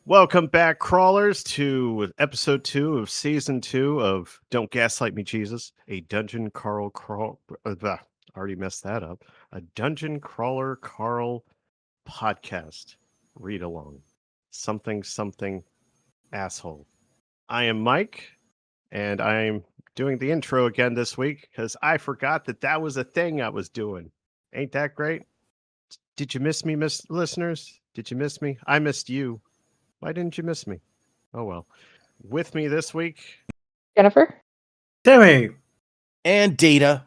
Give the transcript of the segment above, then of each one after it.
Welcome back, crawlers, to episode 2 of season 2 of Don't Gaslight Me, Jesus, a dungeon already messed that up. A dungeon crawler Carl podcast. Read along. Something asshole. I am Mike, and I'm doing the intro again this week because I forgot that was a thing I was doing. Ain't that great? Did you miss me, listeners? Did you miss me? I missed you. Why didn't you miss me? Oh well. With me this week, Jennifer? Timmy! And Data.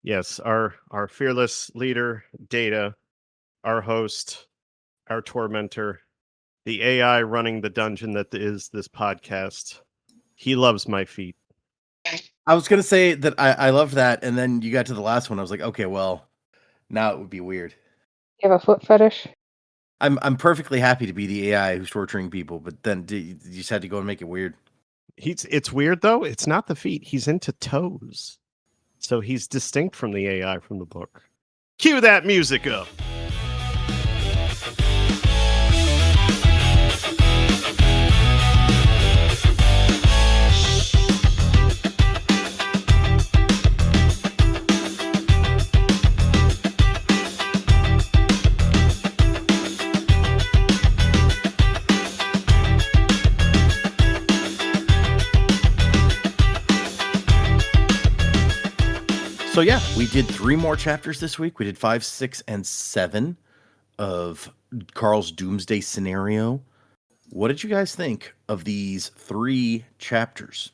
yes, our fearless leader, Data, our host, our tormentor, the AI running the dungeon that is this podcast. He loves my feet. I was going to say that I loved that, and then you got to the last one. I was like, okay, well, now it would be weird. You have a foot fetish? I'm perfectly happy to be the AI who's torturing people, but then you just had to go and make it weird. It's weird though. It's not the feet. He's into toes. So he's distinct from the AI from the book. Cue that music up. So yeah, we did 3 more chapters this week. We did 5, 6, and 7 of Carl's Doomsday scenario. What did you guys think of these 3 chapters?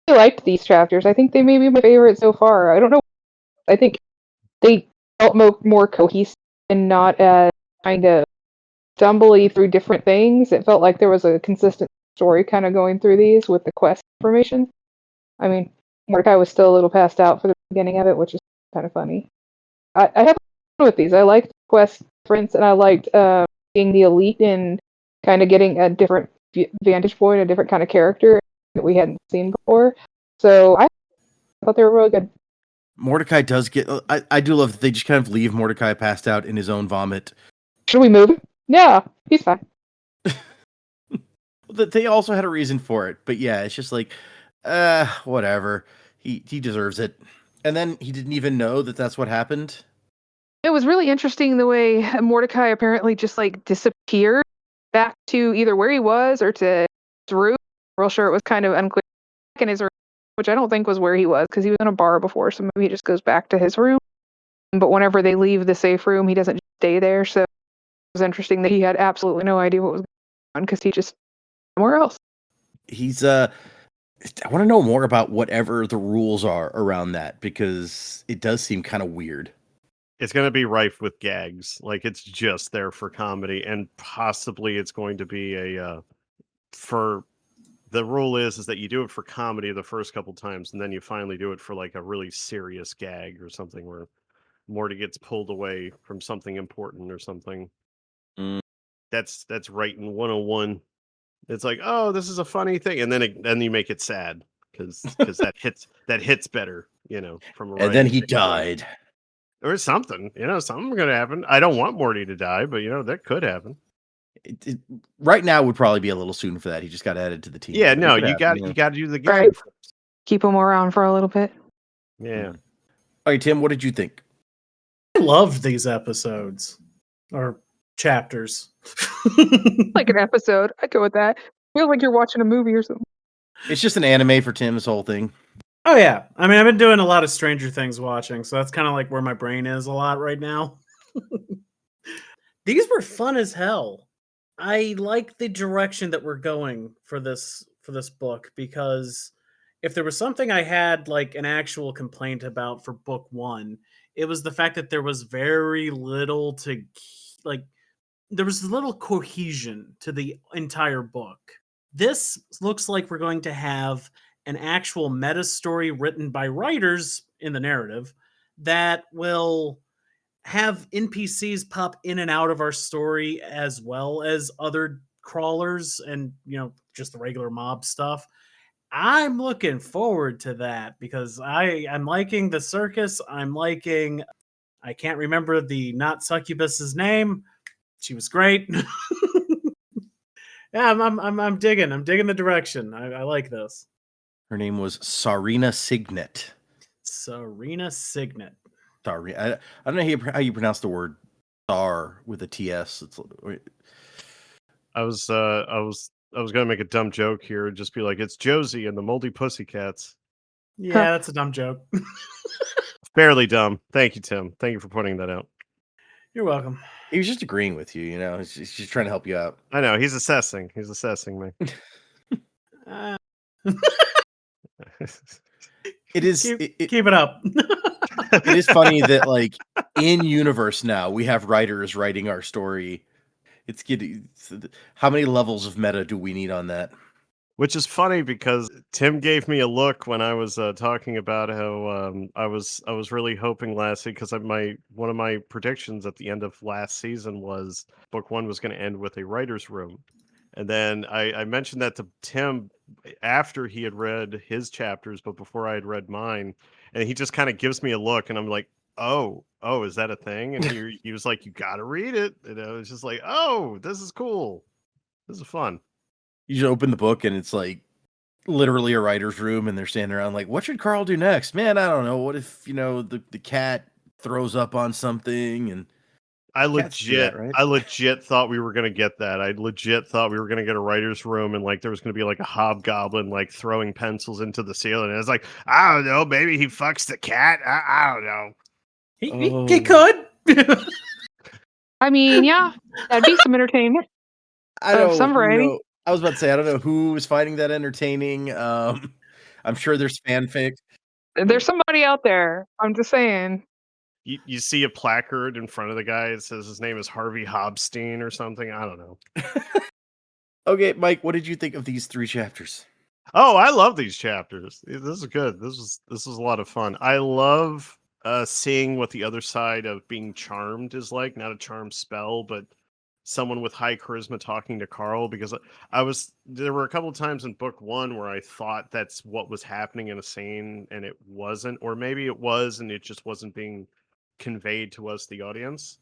I liked these chapters. I think they may be my favorite so far. I don't know. I think they felt more cohesive and not as kind of stumbly through different things. It felt like there was a consistent story kind of going through these with the quest information. I mean, Mordecai was still a little passed out for the beginning of it, which is kind of funny. I have fun with these. I liked quest difference, and I liked being the elite and kind of getting a different vantage point, a different kind of character that we hadn't seen before. So I thought they were really good. Mordecai does get... I do love that they just kind of leave Mordecai passed out in his own vomit. Should we move him? Yeah, he's fine. They also had a reason for it, but yeah, it's just like, whatever. He deserves it. And then he didn't even know that that's what happened. It was really interesting the way Mordecai apparently just like disappeared back to either where he was or to his room. I'm real sure it was kind of unclear. Back in his room, which I don't think was where he was because he was in a bar before, so maybe he just goes back to his room. But whenever they leave the safe room, he doesn't stay there. So it was interesting that he had absolutely no idea what was going on because he just somewhere else. He's I want to know more about whatever the rules are around that, because it does seem kind of weird. It's going to be rife with gags. Like, it's just there for comedy, and possibly it's going to be for the rule is that you do it for comedy the first couple times, and then you finally do it for like a really serious gag or something where Morty gets pulled away from something important or something. That's writing 101. It's like, oh, this is a funny thing, and then you make it sad because that hits better, from a And then he writing died. or something. Something's gonna happen. I don't want Morty to die, but that could happen. Right now would probably be a little soon for that. He just got added to the team. Yeah, no, you got to do the gag. Right. Keep him around for a little bit. Yeah. All right, Tim, what did you think? I loved these episodes. Or chapters. Like an episode. I go with that. Feels like you're watching a movie or something. It's just an anime for Tim, this whole thing. Oh, yeah. I mean, I've been doing a lot of Stranger Things watching, so that's kind of like where my brain is a lot right now. These were fun as hell. I like the direction that we're going for this book, because if there was something I had like an actual complaint about for book 1, it was the fact that there was very little there was little cohesion to the entire book. This looks like we're going to have an actual meta story written by writers in the narrative that will have NPCs pop in and out of our story, as well as other crawlers and, just the regular mob stuff. I'm looking forward to that because I'm liking the circus. I can't remember the not succubus's name. She was great. Yeah, I'm digging. I'm digging the direction. I like this. Her name was Sarina Signet. Serena Signet. Sorry, I don't know how you pronounce the word star with a TS. I was gonna make a dumb joke here and just be like, it's Josie and the Moldy Pussycats. Yeah, that's a dumb joke. Fairly dumb. Thank you, Tim. Thank you for pointing that out. You're welcome. He was just agreeing with you, you know. He's just trying to help you out. I know he's assessing. He's assessing me. Uh, It is keep it up. it is funny that like in universe now we have writers writing our story. It's getting how many levels of meta do we need on that? Which is funny because Tim gave me a look when I was talking about how I was really hoping last week because one of my predictions at the end of last season was book one was going to end with a writer's room, and then I mentioned that to Tim after he had read his chapters, but before I had read mine, and he just kind of gives me a look, and I'm like, oh, is that a thing? And he was like, you got to read it, and I was just like, oh, this is cool, this is fun. You just open the book and it's like literally a writer's room and they're standing around like, what should Carl do next? Man, I don't know. What if, the cat throws up on something and I cats do that, right? legit thought we were gonna get that. I legit thought we were gonna get a writer's room and like there was gonna be like a hobgoblin like throwing pencils into the ceiling. And it's like, I don't know, maybe he fucks the cat. I don't know. He could. I mean, yeah, that'd be some entertainment. I don't some variety. know. I was about to say, I don't know who is finding that entertaining. I'm sure there's fanfic. There's somebody out there. I'm just saying. You see a placard in front of the guy. It says his name is Harvey Hobstein or something. I don't know. Okay, Mike, what did you think of these 3 chapters? Oh, I love these chapters. This is good. This was a lot of fun. I love seeing what the other side of being charmed is like. Not a charm spell, but someone with high charisma talking to Carl, because there were a couple of times in book one where I thought that's what was happening in a scene and it wasn't, or maybe it was and it just wasn't being conveyed to us, the audience.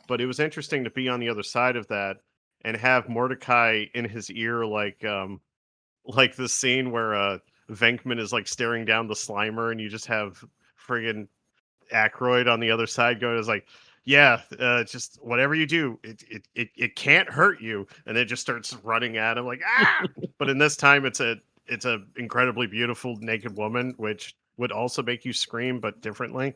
But it was interesting to be on the other side of that and have Mordecai in his ear, like the scene where Venkman is like staring down the Slimer and you just have friggin' Aykroyd on the other side going, is like, yeah, just whatever you do, it can't hurt you, and it just starts running at him like, ah. But in this time, it's a incredibly beautiful naked woman, which would also make you scream, but differently.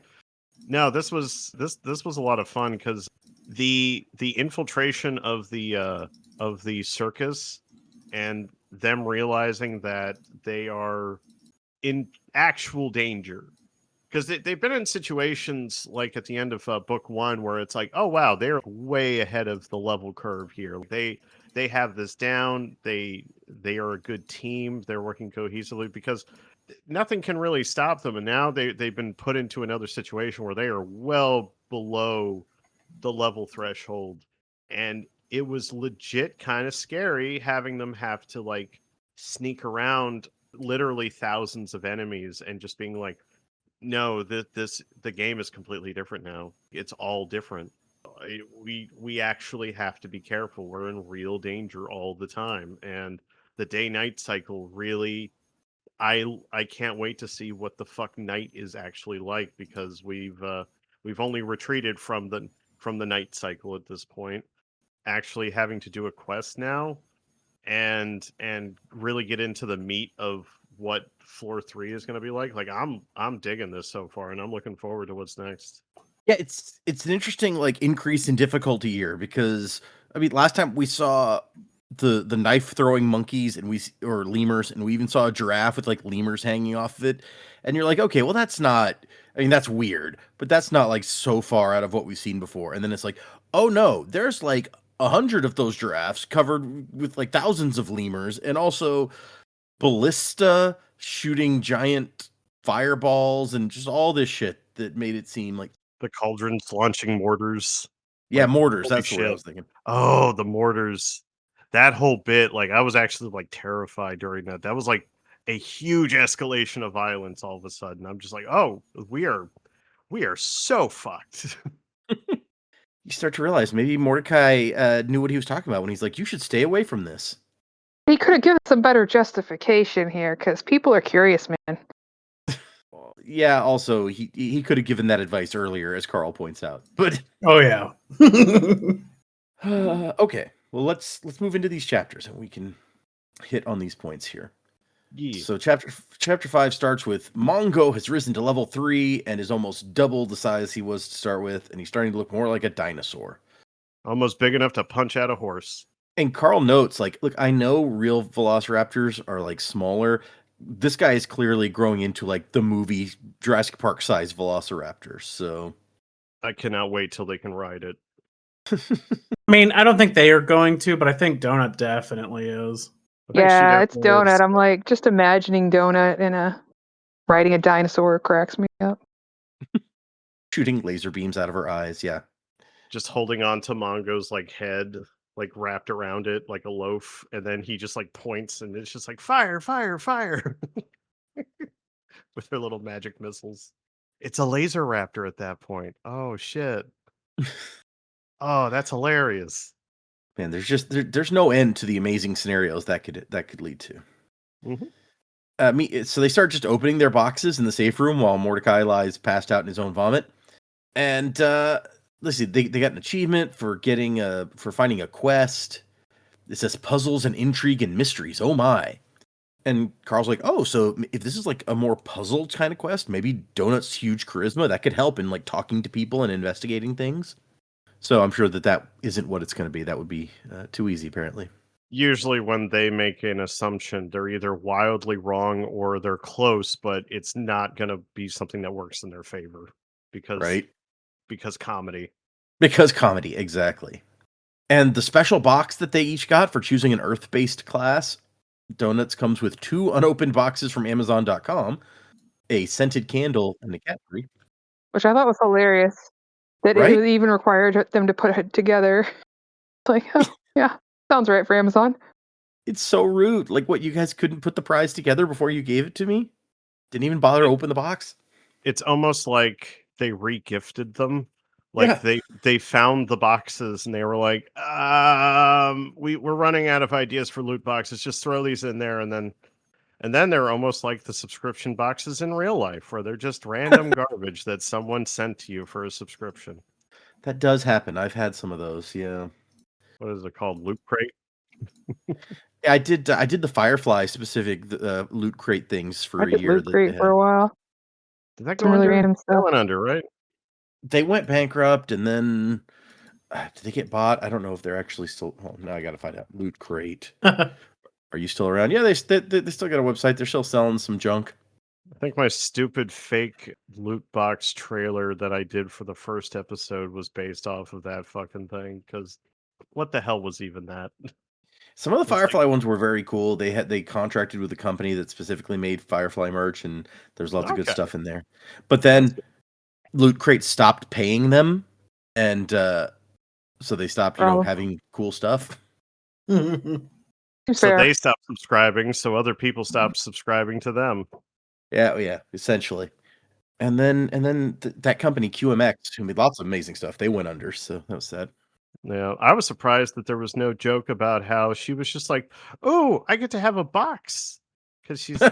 No, this was a lot of fun because the infiltration of the circus and them realizing that they are in actual danger, because they've been in situations like at the end of book one where it's like, oh wow, they're way ahead of the level curve here. They have this down. They are a good team. They're working cohesively because nothing can really stop them. And now they've been put into another situation where they are well below the level threshold, and it was legit kind of scary having them have to like sneak around literally thousands of enemies and just being like, no, the game is completely different now. It's all different. We actually have to be careful. We're in real danger all the time, and the day night cycle really. I can't wait to see what the fuck night is actually like, because we've only retreated from the night cycle at this point. Actually having to do a quest now and really get into the meat of what floor 3 is going to be like. Like I'm digging this so far, and I'm looking forward to what's next. Yeah, it's an interesting like increase in difficulty here because I mean last time we saw the knife throwing monkeys or lemurs, and we even saw a giraffe with like lemurs hanging off of it, and you're like, okay, well that's not, I mean that's weird, but that's not like so far out of what we've seen before. And then it's like, oh no, there's like 100 of those giraffes covered with like thousands of lemurs, and also ballista shooting giant fireballs and just all this shit that made it seem like, The cauldrons launching mortars. yeah, Like, mortars. holy That's the word I shit. was thinking. Oh, the mortars. That whole bit, like I was actually like terrified during that. That was like a huge escalation of violence all of a sudden. I'm just like, oh, we are so fucked. You start to realize maybe Mordecai knew what he was talking about when he's like, you should stay away from this. He could have given some better justification here, because people are curious, man. Yeah, also he could have given that advice earlier, as Carl points out. But Oh yeah. okay, well let's move into these chapters and we can hit on these points here. Yeah. So chapter 5 starts with Mongo has risen to level 3 and is almost double the size he was to start with, and he's starting to look more like a dinosaur. Almost big enough to punch out a horse. And Carl notes, like, look, I know real velociraptors are like smaller. This guy is clearly growing into like the movie Jurassic Park size velociraptor. So I cannot wait till they can ride it. I mean, I don't think they are going to, but I think Donut definitely is. I think she Yeah, it's definitely is. Donut. I'm like, just imagining Donut riding a dinosaur cracks me up. shooting laser beams out of her eyes. Yeah. Just holding on to Mongo's like head, like wrapped around it like a loaf, and then he just like points and it's just like fire, fire, fire with their little magic missiles. It's a laser raptor at that point. Oh shit. Oh, that's hilarious. Man, there's no end to the amazing scenarios that could lead to. Mm-hmm. So they start just opening their boxes in the safe room while Mordecai lies passed out in his own vomit. And let's see, they got an achievement for finding a quest. It says puzzles and intrigue and mysteries. Oh my. And Carl's like, oh, so if this is like a more puzzle kind of quest, maybe Donut's huge charisma, that could help in like talking to people and investigating things. So I'm sure that isn't what it's going to be. That would be too easy, apparently. Usually when they make an assumption, they're either wildly wrong or they're close, but it's not going to be something that works in their favor because comedy. Because comedy, exactly. And the special box that they each got for choosing an Earth-based class, Donuts comes with 2 unopened boxes from Amazon.com, a scented candle, and a cat tree. Which I thought was hilarious. That Right? it was even required them to put it together. Like, oh, yeah, sounds right for Amazon. It's so rude. Like, what, you guys couldn't put the prize together before you gave it to me? Didn't even bother to open the box? It's almost like they re-gifted them. Like they found the boxes and they were like, we're running out of ideas for loot boxes. Just throw these in there, and then they're almost like the subscription boxes in real life, where they're just random garbage that someone sent to you for a subscription. That does happen. I've had some of those, yeah. What is it called? Loot crate? Yeah, I did the Firefly specific loot crate things for I a did year Loot that Crate they for had. a while. Did that Some go really under? random That stuff. went under, right? They went bankrupt, and then did they get bought? I don't know if they're actually still. Oh, now I got to find out. Loot Crate. Are you still around? Yeah, they still got a website. They're still selling some junk. I think my stupid fake loot box trailer that I did for the first episode was based off of that fucking thing. Because what the hell was even that? Some of the It's like- Firefly ones were very cool. They contracted with a company that specifically made Firefly merch, and there's lots of good Okay. stuff in there. But then Loot Crate stopped paying them, and so they stopped, having cool stuff. Seems So fair. they stopped subscribing, so other people stopped subscribing to them. Yeah, essentially. And then that company QMX, who made lots of amazing stuff, they went under. So that was sad. Yeah, I was surprised that there was no joke about how she was just like, "Oh, I get to have a box," because she's a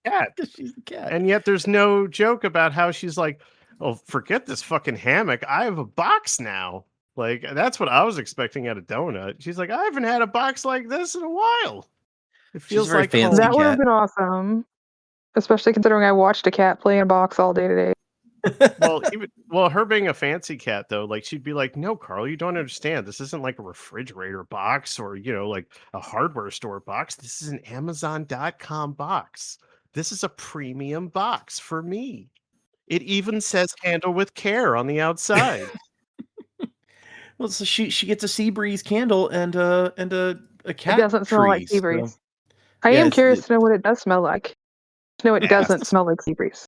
cat, She's a cat. and yet there's no joke about how she's like, "Oh, forget this fucking hammock. I have a box now." Like that's what I was expecting out of Donut. She's like, "I haven't had a box like this in a while." It feels very like fancy. home. That would have cat. been awesome. Especially considering I watched a cat play in a box all day today. Well, her being a fancy cat though, like she'd be like, "No, Carl, you don't understand. This isn't like a refrigerator box or like a hardware store box. This is an Amazon.com box. This is a premium box for me. It even says handle with care on the outside." Well, so she gets a sea breeze candle and a cat. It doesn't smell like tree, sea breeze. so- I Yeah, am it's curious to know what it does smell like. No, it Ass. doesn't smell like sea breeze.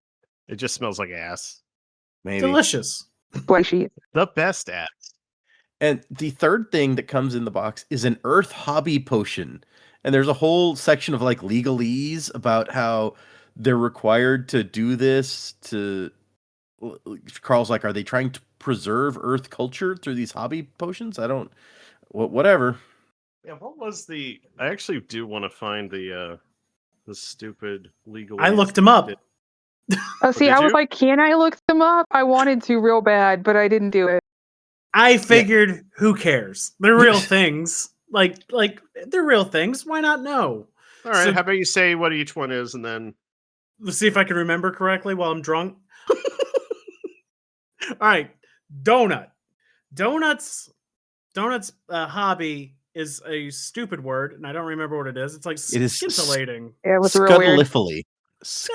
It just smells like ass. maybe. Delicious. Boy, she. The best ass. And the third thing that comes in the box is an Earth hobby potion. And there's a whole section of like legalese about how they're required to do this to. Carl's like, are they trying to preserve Earth culture through these hobby potions? I don't. Whatever. Yeah, what was the? I actually do want to find the stupid legal. I looked him up. See, did I was you? like, can I look them up? I wanted to real bad, but I didn't do it. I figured, who cares? They're real things. Like they're real things. Why not know? All right. How about you say what each one is, and then Let's see if I can remember correctly while I'm drunk. All right, donut. Donuts. Donuts hobby is a stupid word, and I don't remember what it is. It's like It is scintillating. Yeah, it was real weird. Scuttleifily.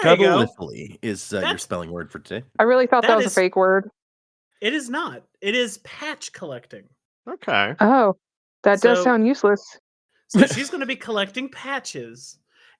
There you go. Scuttleifily is your That's- spelling word for today. I really thought that That was a is- fake word. It is not. It is patch collecting. okay. Oh, that does So- sound useless. So she's going to be collecting patches.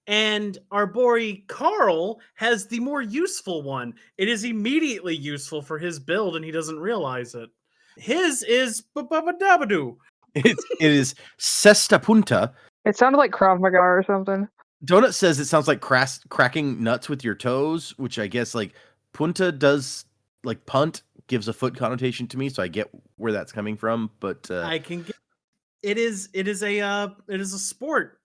And our boy Carl has the more useful one. It is immediately useful for his build, and he doesn't realize it. His is bababadabadoo. It is Sesta Punta. It sounded like Krav Maga or something. Donut says it sounds like cracking nuts with your toes, which I guess like Punta does, like punt gives a foot connotation to me, so I get where that's coming from. But I can get it is a sport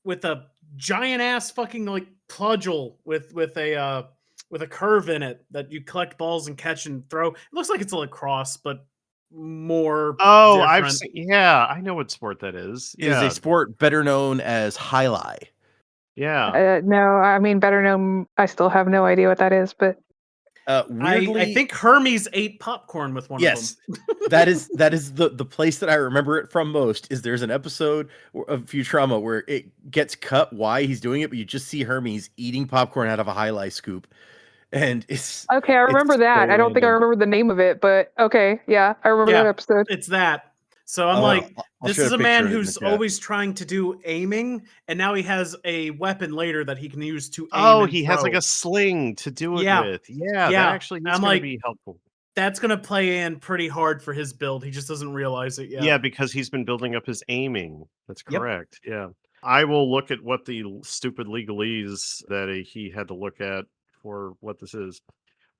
with a giant ass fucking like cudgel with a curve in it that you collect balls and catch and throw. It looks like it's a lacrosse, but more Oh, different. I've seen. Yeah, I know what sport that is. it is Yeah, a sport better known as Highlight. yeah. No, I mean, better known. I still have no idea what that is, but Weirdly, I think Hermes ate popcorn with one yes, of them. that is the place that I remember it from most. Is there's an episode of Futurama where it gets cut why he's doing it, but you just see Hermes eating popcorn out of a Highlight scoop, and it's okay, I remember it's that. so I don't think I random. remember the name of it, but okay, yeah, I remember Yeah. that episode. It's that. So I'm Oh, like, I'll this show is a a man picture of it in the who's chat. always trying to do aiming, and now he has a weapon later that he can use to aim. Oh, and he has like throw. a sling to do it Yeah. with. Yeah, Yeah. that actually is I'm going like- to be helpful. That's gonna play in pretty hard for his build. He just doesn't realize it yet. Yeah, because he's been building up his aiming. That's Yep. correct. Yeah. I will look at what the stupid legalese that he had to look at for what this is.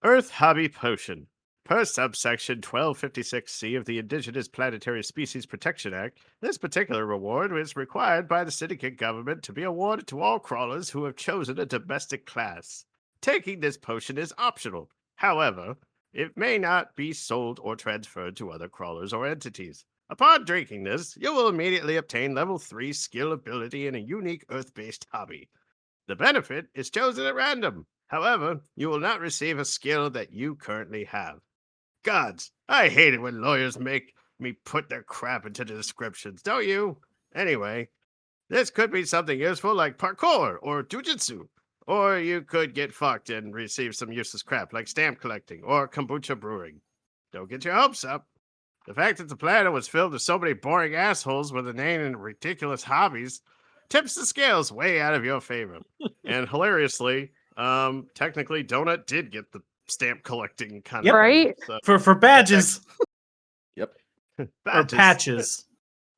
Earth Hobby Potion. Per subsection 1256C of the Indigenous Planetary Species Protection Act, this particular reward is required by the syndicate government to be awarded to all crawlers who have chosen a domestic class. Taking this potion is optional. However, it may not be sold or transferred to other crawlers or entities. Upon drinking this, you will immediately obtain level 3 skill ability in a unique Earth-based hobby. The benefit is chosen at random. However, you will not receive a skill that you currently have. Gods, I hate it when lawyers make me put their crap into the descriptions, don't you? Anyway, this could be something useful like parkour or jujitsu. Or you could get fucked and receive some useless crap like stamp collecting or kombucha brewing. Don't get your hopes up. The fact that the planet was filled with so many boring assholes with inane and ridiculous hobbies tips the scales way out of your favor. And hilariously, technically Donut did get the stamp collecting kind Yep. of Right? thing. So For badges Yep, or badges. patches.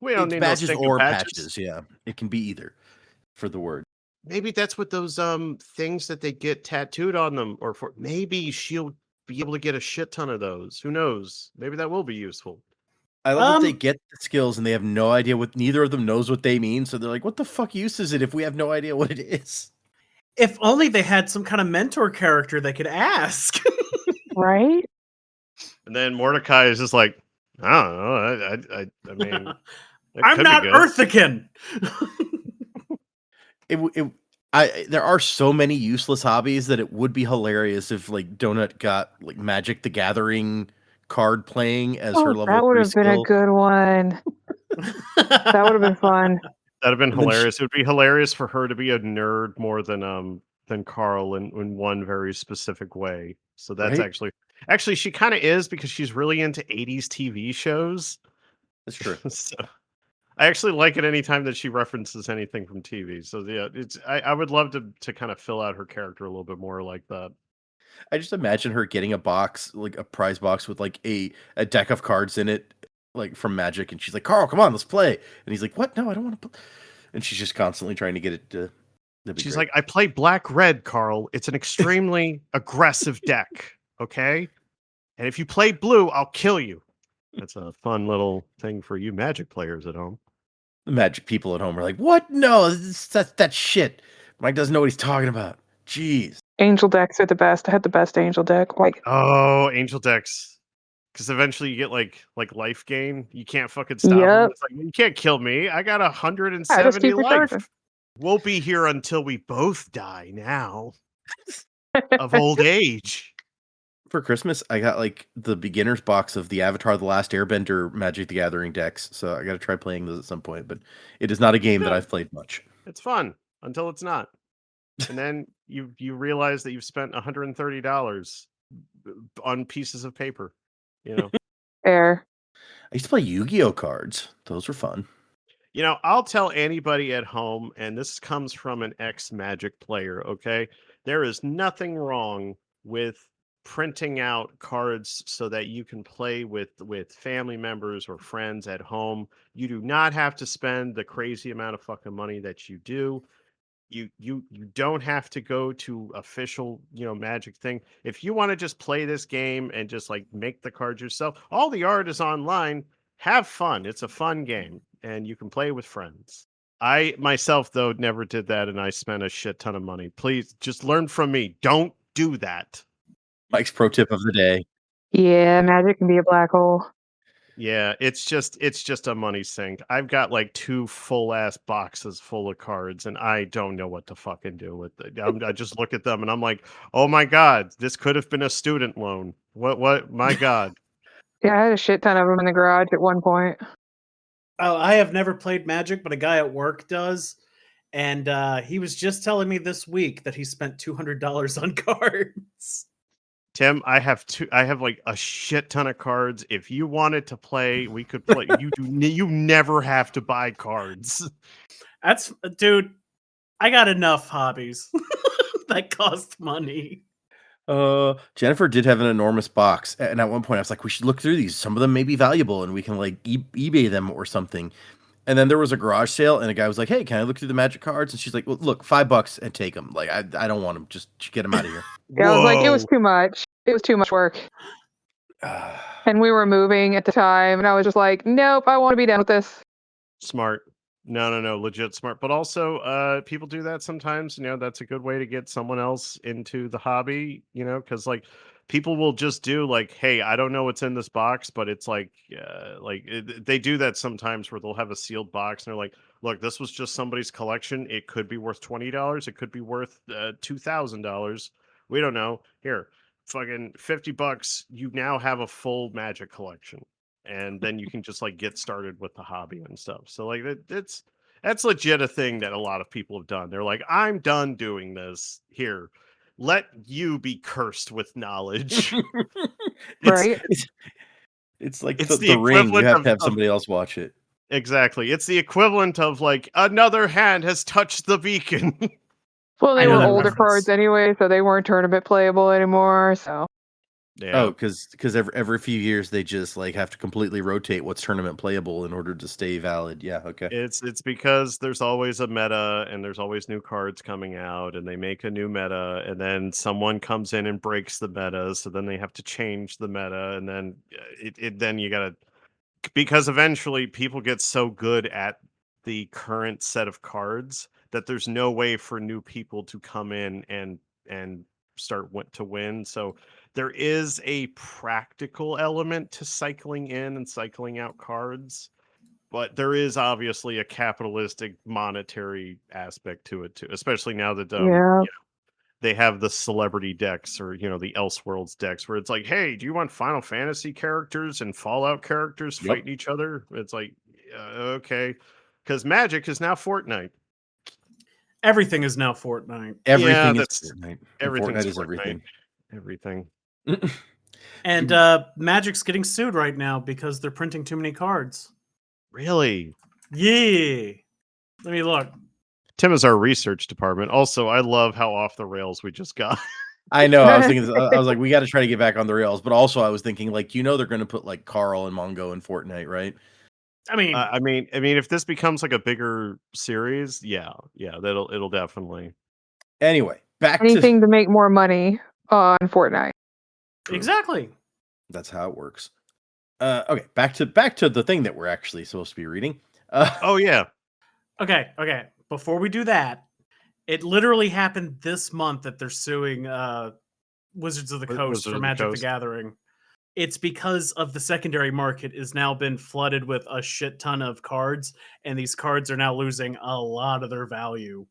We don't it's need badges no stinking or patches. patches. Yeah, it can be either for the word. Maybe that's what those things that they get tattooed on them or for. Maybe she'll be able to get a shit ton of those. Who knows? Maybe that will be useful. I love that they Um, get the skills and they have no idea what. Neither of them knows what they mean, so they're like, "What the fuck use is it if we have no idea what it is?" If only they had some kind of mentor character they could ask. Right? And then Mordecai is just like, I don't know. I mean, it I'm could not be good. Earthican. There are so many useless hobbies that it would be hilarious if like Donut got like Magic the Gathering card playing as her Oh, level that would 3 have been a skill. good one. That would have been fun. That'd have been And then hilarious. It would be hilarious for her to be a nerd more than Carl in one very specific way. So that's Right? actually she kind of is because she's really into 80s TV shows. That's true. So I actually like it anytime that she references anything from TV. So yeah, I would love to kind of fill out her character a little bit more like that. I just imagine her getting a box, like a prize box with like a deck of cards in it, like from Magic, and she's like, "Carl, come on, let's play." And he's like, "What? No, I don't want to play." And she's just constantly trying to get it to. She's like, I play black red, Carl. It's an extremely aggressive deck. Okay. And if you play blue, I'll kill you. That's a fun little thing for you Magic players at home. The Magic people at home are like, what? No, that's shit. Mike doesn't know what he's talking about. Jeez. Angel decks are the best. I had the best angel deck. Like, Oh, angel decks. Because eventually you get like life gain. You can't fucking stop them. yep. It's like, you can't kill me. I got I just 170 keep life. recharging. We'll be here until we both die now of old age. For Christmas, I got like the beginner's box of the Avatar: The Last Airbender Magic the Gathering decks. So I got to try playing those at some point. But it is not a game that I've played much. It's fun until it's not. And then you realize that you've spent $130 on pieces of paper. You know. Fair. I used to play Yu-Gi-Oh cards. Those were fun. You know, I'll tell anybody at home, and this comes from an ex-Magic player, okay? There is nothing wrong with printing out cards so that you can play with family members or friends at home. You do not have to spend the crazy amount of fucking money that you do. You don't have to go to official, Magic thing. If you want to just play this game and just like make the cards yourself, all the art is online. Have fun. It's a fun game and you can play with friends. I myself though never did that and I spent a shit ton of money. Please just learn from me. Don't do that. Mike's pro tip of the day. Yeah, Magic can be a black hole. Yeah, it's just a money sink. I've got like 2 full ass boxes full of cards, and I don't know what to fucking do with it. I just look at them and I'm like, oh my god, this could have been a student loan. What? My god. Yeah, I had a shit ton of them in the garage at one point. Oh, I have never played Magic, but a guy at work does. And he was just telling me this week that he spent $200 on cards. Tim, I have like a shit ton of cards. If you wanted to play, we could play. You never have to buy cards. That's dude, I got enough hobbies that cost money. Jennifer did have an enormous box, and at one point I was like, we should look through these. Some of them may be valuable, and we can like eBay them or something. And then there was a garage sale, and a guy was like, "Hey, can I look through the Magic cards?" And she's like, "Well, look, $5 and take them. Like, I don't want them. Just get them out of here." Yeah, I was like, it was Whoa. too much. It was too much work. And we were moving at the time, and I was just like, nope, I want to be done with this. Smart. No, legit smart. But also, people do that sometimes. That's a good way to get someone else into the hobby. Because like people will just do like, hey, I don't know what's in this box, but it's like, they do that sometimes where they'll have a sealed box and they're like, look, this was just somebody's collection. It could be worth $20. It could be worth $2,000. We don't know. Here, fucking $50. You now have a full Magic collection. And then you can just like get started with the hobby and stuff. So like that's legit a thing that a lot of people have done. They're like, I'm done doing this. Here, let you be cursed with knowledge. Right? It's like It's the the Ring. You equivalent have to have of somebody else watch it. exactly. It's the equivalent of like another hand has touched the beacon. Well, I they know were that older reference. cards anyway, so they weren't tournament playable anymore. So Yeah. Oh, because every few years they just like have to completely rotate what's tournament playable in order to stay valid. Yeah, okay. It's because there's always a meta and there's always new cards coming out and they make a new meta and then someone comes in and breaks the meta, so then they have to change the meta and then then you gotta, because eventually people get so good at the current set of cards that there's no way for new people to come in and start to win. So there is a practical element to cycling in and cycling out cards, but there is obviously a capitalistic monetary aspect to it too, especially now that yeah, they have the celebrity decks or the Elseworlds decks where it's like, hey, do you want Final Fantasy characters and Fallout characters Yep. fighting each other? It's like, okay, because Magic is now Fortnite. Everything is now Fortnite. Everything is that's Fortnite. And everything's Fortnite is Fortnite. everything. Everything. And Magic's getting sued right now because they're printing too many cards. Really? Yeah. Let me look. Tim is our research department. Also, I love how off the rails we just got. I know. I was thinking. I was like, we got to try to get back on the rails. But also, I was thinking, like, they're going to put like Carl and Mongo in Fortnite, right? I mean, I mean, if this becomes like a bigger series, yeah, it'll definitely. Anyway, back anything to make more money on Fortnite. exactly. That's how it works. Okay, back to the thing that we're actually supposed to be reading. Oh yeah, Okay. Before we do that, it literally happened this month that they're suing Wizards of the Coast Wizards for of the Magic the Coast. Gathering. It's because of the secondary market has now been flooded with a shit ton of cards, and these cards are now losing a lot of their value.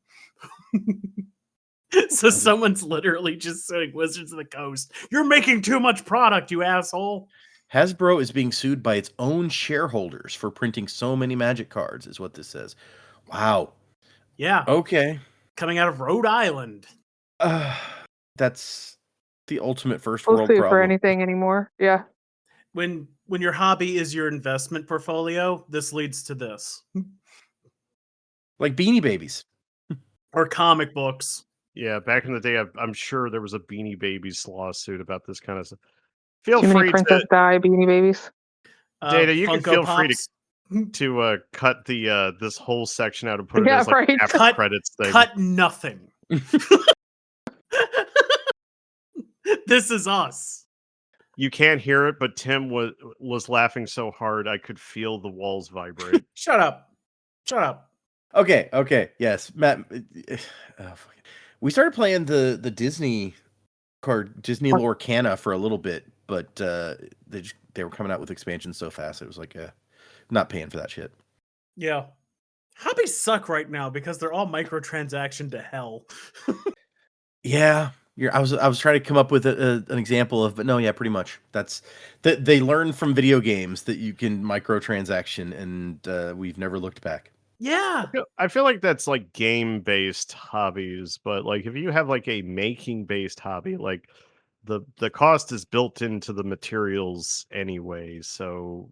So someone's literally just saying, Wizards of the Coast, you're making too much product, you asshole. Hasbro is being sued by its own shareholders for printing so many Magic cards, is what this says. Wow. Yeah. Okay. Coming out of Rhode Island. That's the ultimate first We'll world sue for problem. anything anymore. Yeah. When your hobby is your investment portfolio, this leads to this. Like Beanie Babies. Or comic books. Yeah, back in the day, I'm sure there was a Beanie Babies lawsuit about this kind of stuff. Feel Too many free Princess to Di Beanie Babies. Data. You can Funko feel free Pops. to cut the this whole section out and put it Yeah, as like right. after Cut- credits thing. Cut nothing. This is us. You can't hear it, but Tim was laughing so hard I could feel the walls vibrate. Shut up. Okay. Yes. Matt. We started playing the Disney card, Disney Lorcana for a little bit, but they were coming out with expansions so fast. It was like, not paying for that shit. Yeah. Hobbies suck right now because they're all microtransaction to hell. Yeah. I was trying to come up with an example of, but no, yeah, pretty much. That's that they learn from video games that you can microtransaction, and we've never looked back. Yeah. I feel like that's like game-based hobbies, but like if you have like a making-based hobby, like the cost is built into the materials anyway. So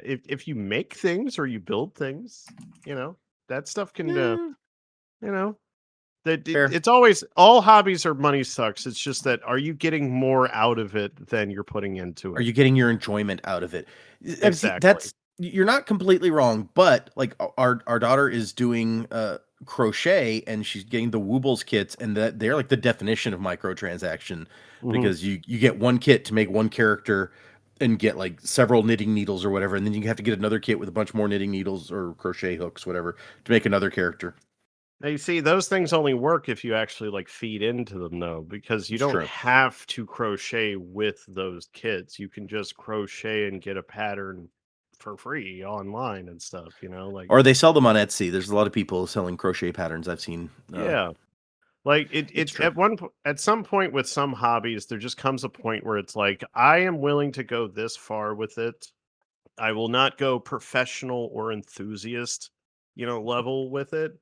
if you make things or you build things, that stuff can Fair. it's always all hobbies are money sucks. It's just that are you getting more out of it than you're putting into it? Are you getting your enjoyment out of it? Exactly. You're not completely wrong, but like our daughter is doing crochet and she's getting the Woobles kits, and that they're like the definition of microtransaction because you get one kit to make one character and get like several knitting needles or whatever, and then you have to get another kit with a bunch more knitting needles or crochet hooks, whatever, to make another character. Now you see, those things only work if you actually like feed into them, though, because you It's don't true. have to crochet with those kits. You can just crochet and get a pattern for free online and stuff. Like Or they sell them on Etsy. There's a lot of people selling crochet patterns I've seen. yeah, like it's it true. at some point with some hobbies, there just comes a point where it's like I am willing to go this far with it. I will not go professional or enthusiast, level with it.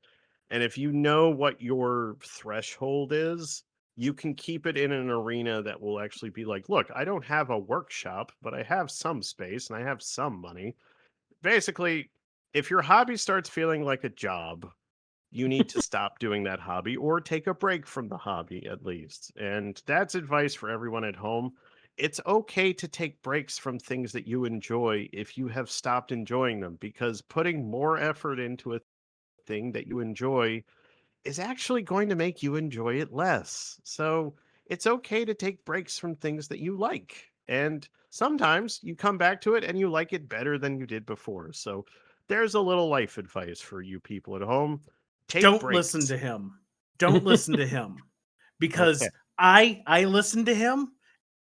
And if you know what your threshold is, you can keep it in an arena that will actually be like, look, I don't have a workshop, but I have some space and I have some money. Basically, if your hobby starts feeling like a job, you need to stop doing that hobby or take a break from the hobby at least. And that's advice for everyone at home. It's okay to take breaks from things that you enjoy if you have stopped enjoying them, because putting more effort into a thing that you enjoy is actually going to make you enjoy it less. So it's okay to take breaks from things that you like. And sometimes you come back to it and you like it better than you did before. So there's a little life advice for you people at home. Don't listen to him. Don't listen to him. Because I listened to him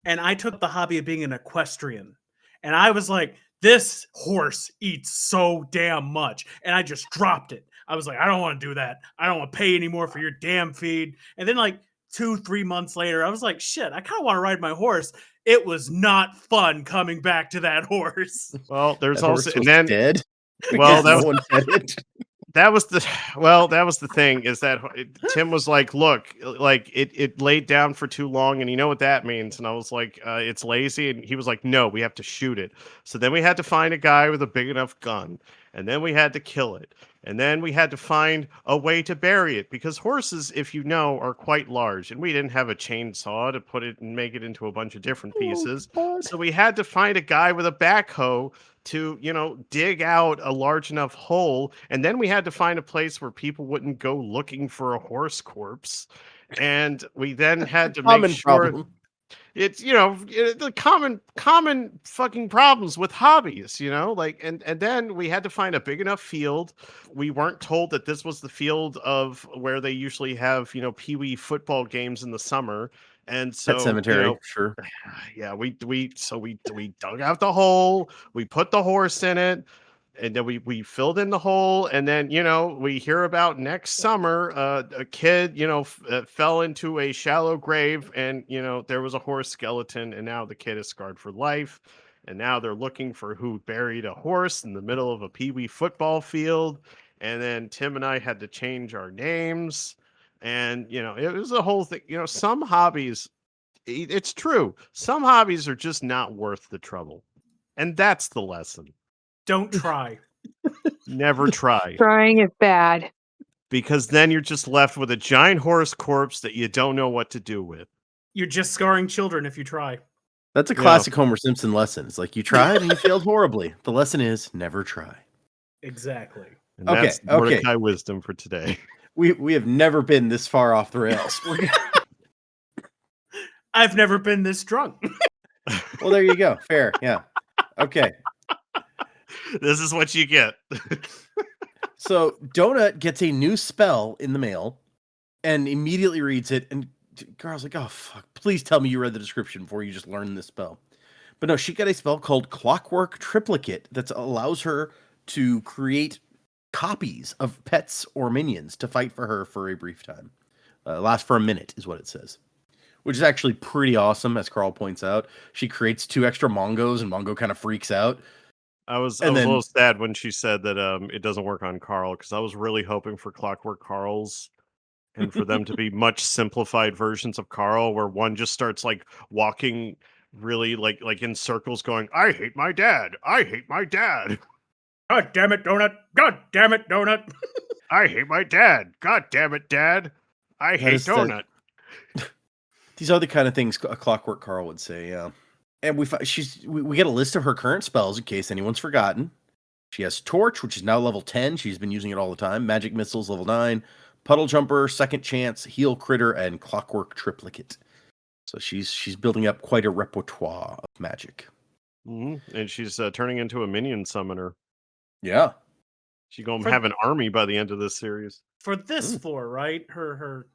and I took the hobby of being an equestrian. And I was like, this horse eats so damn much. And I just dropped it. I was like, I don't want to do that. I don't want to pay anymore for your damn feed. And then like 2-3 months later, I was like, shit, I kind of want to ride my horse. It was not fun coming back to that horse. Well, there's That also horse and was then dead. well, Because no one fed it. that was the thing is that Tim was like, look, like it laid down for too long, and you know what that means. And I was like, it's lazy. And he was like, no, we have to shoot it. So then we had to find a guy with a big enough gun, and then we had to kill it, and then we had to find a way to bury it, because horses, if you know, are quite large, and we didn't have a chainsaw to put it and make it into a bunch of different pieces. So we had to find a guy with a backhoe to dig out a large enough hole, and then we had to find a place where people wouldn't go looking for a horse corpse, and we then had to make Common sure problem. It's the common fucking problems with hobbies, like and then we had to find a big enough field. We weren't told that this was the field of where they usually have pee-wee football games in the summer, and Pet so Cemetery, sure. yeah, we dug out the hole, we put the horse in it, and then we filled in the hole, and then we hear about next summer a kid fell into a shallow grave, and there was a horse skeleton, and now the kid is scarred for life, and now they're looking for who buried a horse in the middle of a pee-wee football field, and then Tim and I had to change our names, and it was a whole thing. Some hobbies, it's true, some hobbies are just not worth the trouble, and that's the lesson. Don't try. Never try, Trying is bad. because then you're just left with a giant horse corpse that you don't know what to do with. You're just scarring children if you try. That's a classic Homer Simpson lesson. It's like, you tried and you failed horribly. The lesson is never try. Exactly. And Okay, that's Mordecai wisdom for today. We have never been this far off the rails. I've never been this drunk. Well, there you go. Fair. Yeah. Okay. This is what you get. So Donut gets a new spell in the mail and immediately reads it. And Carl's like, oh, fuck. Please tell me you read the description before you just learned this spell. But no, she got a spell called Clockwork Triplicate that allows her to create copies of pets or minions to fight for her for a brief time. Lasts for a minute is what it says. Which is actually pretty awesome, as Carl points out. She creates 2 extra Mongos, and Mongo kind of freaks out. I was a little sad when she said that it doesn't work on Carl, because I was really hoping for Clockwork Carls and for them to be much simplified versions of Carl, where one just starts like walking really like in circles going, I hate my dad. I hate my dad. God damn it, Donut. God damn it, Donut. I hate my dad. God damn it, Dad. I hate Donut. These are the kind of things a Clockwork Carl would say, yeah. And we get a list of her current spells in case anyone's forgotten. She has Torch, which is now level 10. She's been using it all the time. Magic Missiles, level 9. Puddle Jumper, Second Chance, Heal Critter, and Clockwork Triplicate. So she's building up quite a repertoire of magic. Mm-hmm. And she's turning into a minion summoner. Yeah. She's going to have an army by the end of this series. For this floor, right? Her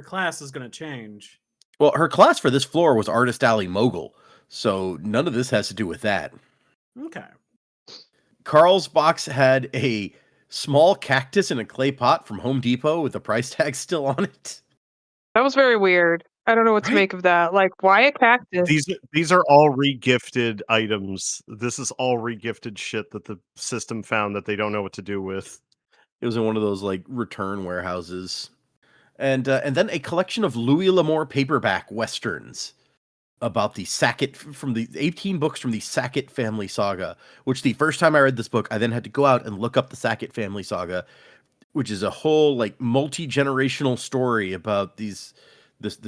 class is going to change. Well, her class for this floor was Artist Alley Mogul, so none of this has to do with that. Okay. Carl's box had a small cactus in a clay pot from Home Depot with the price tag still on it. That was very weird. I don't know what to make of that. Like, why a cactus? These are all regifted items. This is all regifted shit that the system found that they don't know what to do with. It was in one of those like return warehouses. And then a collection of Louis L'Amour paperback westerns about the Sackett, from the 18 books from the Sackett family saga, which the first time I read this book, I then had to go out and look up the Sackett family saga, which is a whole like multi-generational story about this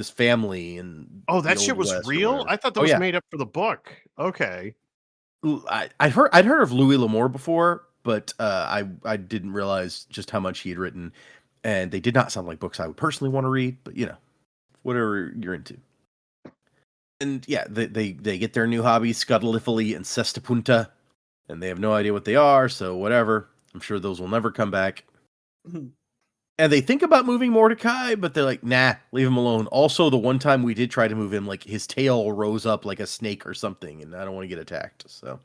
family. And that shit was real? I thought that was made up for the book. Okay. I'd heard of Louis L'Amour before, but I didn't realize just how much he had written. And they did not sound like books I would personally want to read, but whatever you're into. And yeah, they get their new hobbies, Scuttlifily and Cestapunta, and they have no idea what they are, so whatever. I'm sure those will never come back. And they think about moving Mordecai, but they're like, nah, leave him alone. Also, the one time we did try to move him, like his tail rose up like a snake or something, and I don't want to get attacked. So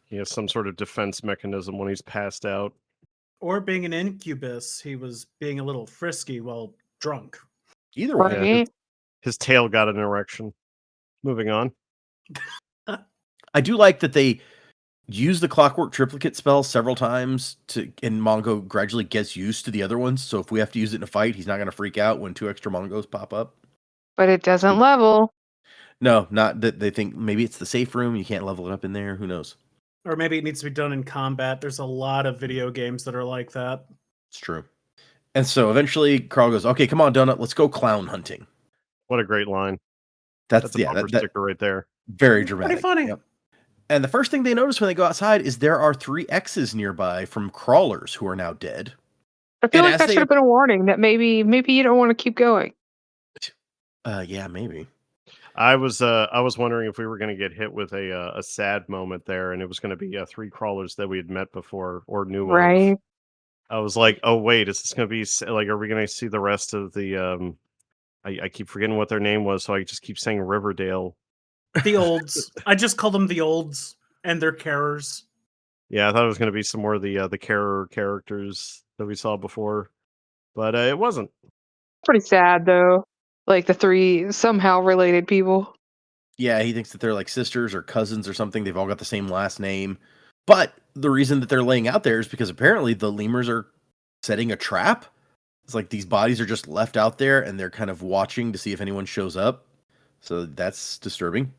he has some sort of defense mechanism when he's passed out. Or being an incubus, he was being a little frisky while drunk. Either way. Yeah, his tail got an erection. Moving on. I do like that they use the Clockwork Triplicate spell several times, and Mongo gradually gets used to the other ones. So if we have to use it in a fight, he's not going to freak out when 2 extra Mongos pop up. But it doesn't level. No, not that they think maybe it's the safe room. You can't level it up in there. Who knows? Or maybe it needs to be done in combat. There's a lot of video games that are like that. It's true. And so eventually Carl goes, okay, come on, Donut, let's go clown hunting. What a great line. That's a bumper sticker right there. Very dramatic. Pretty funny. Yep. And the first thing they notice when they go outside is there are 3 X's nearby from crawlers who are now dead. I feel like that should have been a warning that maybe you don't want to keep going. Yeah, maybe. I was wondering if we were going to get hit with a sad moment there, and it was going to be three crawlers that we had met before or knew of. Right. I was like, oh wait, is this going to be like, are we going to see the rest of the I keep forgetting what their name was, so I just keep saying Riverdale. The olds. I just call them the olds and their carers. Yeah, I thought it was going to be some more of the carer characters that we saw before, but it wasn't. Pretty sad though. Like the three somehow related people. Yeah, he thinks that they're like sisters or cousins or something. They've all got the same last name. But the reason that they're laying out there is because apparently the lemurs are setting a trap. It's like these bodies are just left out there and they're kind of watching to see if anyone shows up. So that's disturbing.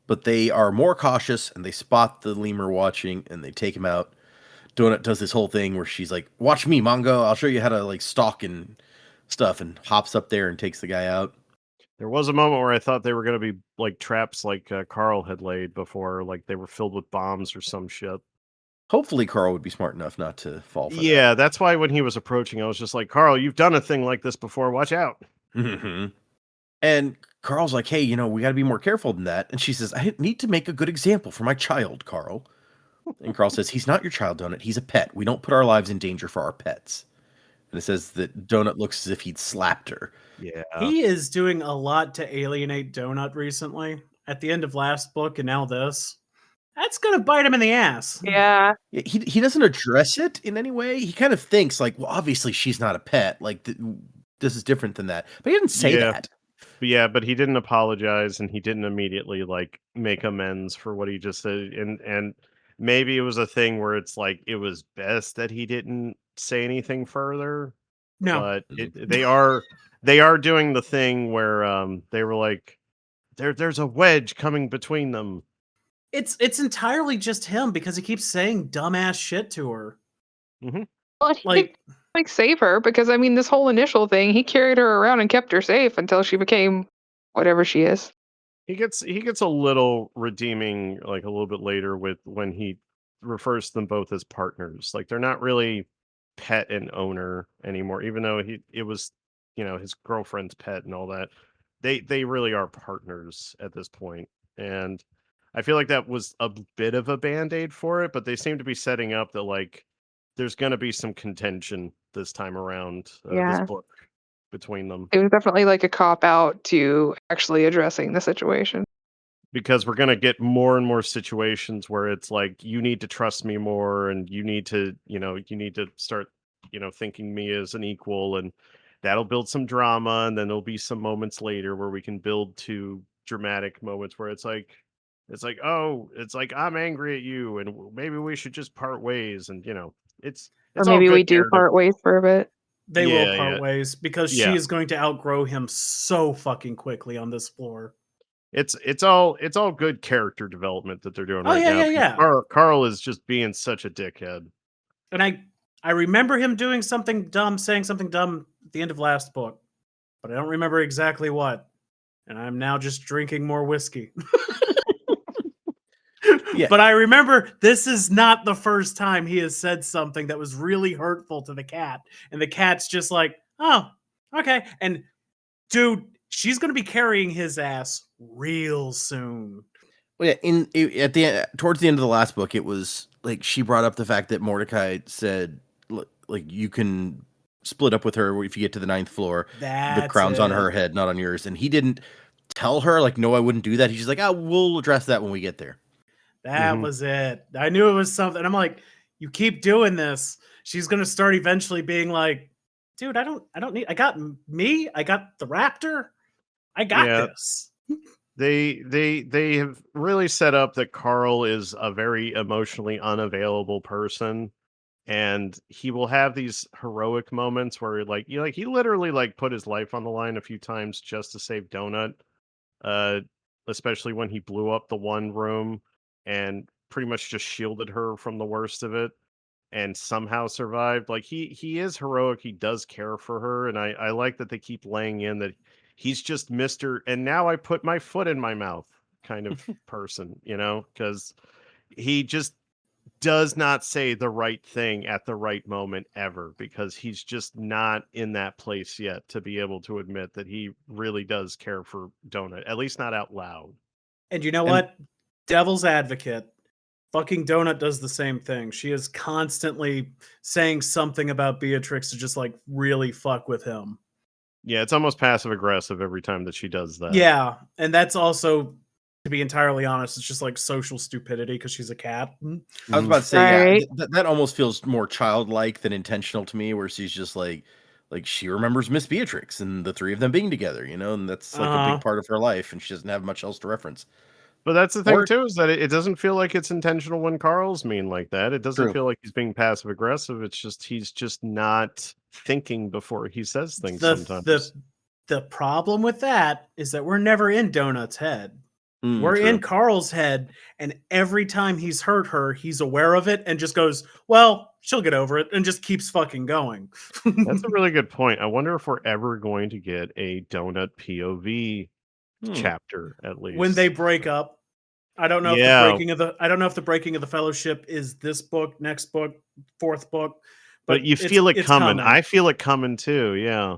But they are more cautious and they spot the lemur watching and they take him out. Donut does this whole thing where she's like, "Watch me, Mongo. I'll show you how to like stalk and stuff," and hops up there and takes the guy out. There was a moment where I thought they were going to be like traps like Carl had laid before, like they were filled with bombs or some shit. Hopefully Carl would be smart enough not to fall for Yeah, that's why when he was approaching, I was just like, Carl, you've done a thing like this before. Watch out. that. And Carl's like, "Hey, we got to be more careful than that." And she says, "I need to make a good example for my child, Carl." And Carl says, "He's not your child, Donut. He's a pet. We don't put our lives in danger for our pets." And it says that Donut looks as if he'd slapped her. Yeah. He is doing a lot to alienate Donut recently. At the end of last book and now this. That's going to bite him in the ass. Yeah. He doesn't address it in any way. He kind of thinks like, well, obviously she's not a pet. Like this is different than that. But he didn't say Yeah. that. Yeah, but he didn't apologize and he didn't immediately like make amends for what he just said. And maybe it was a thing where it's like it was best that he didn't say anything further. No. But they are doing the thing where they were like there's a wedge coming between them. It's entirely just him because he keeps saying dumbass shit to her. Well, he did, like save her because I mean this whole initial thing, he carried her around and kept her safe until she became whatever she is. He gets a little redeeming like a little bit later with when he refers to them both as partners. Like they're not really pet and owner anymore, even though it was, his girlfriend's pet and all that. They really are partners at this point. And I feel like that was a bit of a band-aid for it, but they seem to be setting up that like there's going to be some contention this time around this Yeah. book between them. It was definitely like a cop out to actually addressing the situation. Because we're going to get more and more situations where it's like you need to trust me more and you need to start thinking me as an equal, and that'll build some drama, and then there'll be some moments later where we can build to dramatic moments where it's like I'm angry at you and maybe we should just part ways, and it's Or all maybe good we do narrative. part ways for a bit. They Yeah, will part yeah. ways because Yeah. she is going to outgrow him so fucking quickly on this floor. It's all good character development that they're doing Oh, right yeah, now. yeah, because yeah. Carl is just being such a dickhead. And I remember him doing something dumb, saying something dumb at the end of last book, but I don't remember exactly what. And I'm now just drinking more whiskey. Yeah. But I remember this is not the first time he has said something that was really hurtful to the cat. And the cat's just like, oh, okay. And dude, she's going to be carrying his ass real soon. Well, yeah, towards the end of the last book, it was like she brought up the fact that Mordecai said, like, you can split up with her if you get to the 9th floor. The crown's on her head, not on yours. And he didn't tell her, like, no, I wouldn't do that. He's just like, oh, we'll address that when we get there. That was it. I knew it was something. I'm like, you keep doing this, she's going to start eventually being like, dude, I don't need, I got the raptor. I got this. They have really set up that Carl is a very emotionally unavailable person, and he will have these heroic moments where he literally like put his life on the line a few times just to save Donut. Especially when he blew up the one room and pretty much just shielded her from the worst of it and somehow survived. Like he is heroic. He does care for her, and I like that they keep laying in that he's just Mr. and now I put my foot in my mouth kind of person, because he just does not say the right thing at the right moment ever, because he's just not in that place yet to be able to admit that he really does care for Donut, at least not out loud. And you know And- what? Devil's advocate. Fucking Donut does the same thing. She is constantly saying something about Beatrix to just like really fuck with him. Yeah, it's almost passive aggressive every time that she does that. Yeah, and that's also, to be entirely honest, it's just like social stupidity because she's a cat. I was about to say, Right. yeah, that almost feels more childlike than intentional to me, where she's just like she remembers Miss Beatrix and the three of them being together, and that's like a Uh-huh. big part of her life, and she doesn't have much else to reference. But that's the thing Or- too, is that it doesn't feel like it's intentional when Carl's mean like that. It doesn't True. feel like he's being passive aggressive. It's just he's just not thinking before he says things sometimes. The problem with that is that we're never in Donut's head. Mm, We're true. in Carl's head, and every time he's hurt her, he's aware of it and just goes, "Well, she'll get over it," and just keeps fucking going. That's a really good point. I wonder if we're ever going to get a Donut POV Hmm. chapter at least. When they break up. I don't know if Yeah. the breaking of the fellowship is this book, next book, fourth book. But you feel it it's coming. I feel it coming too. Yeah.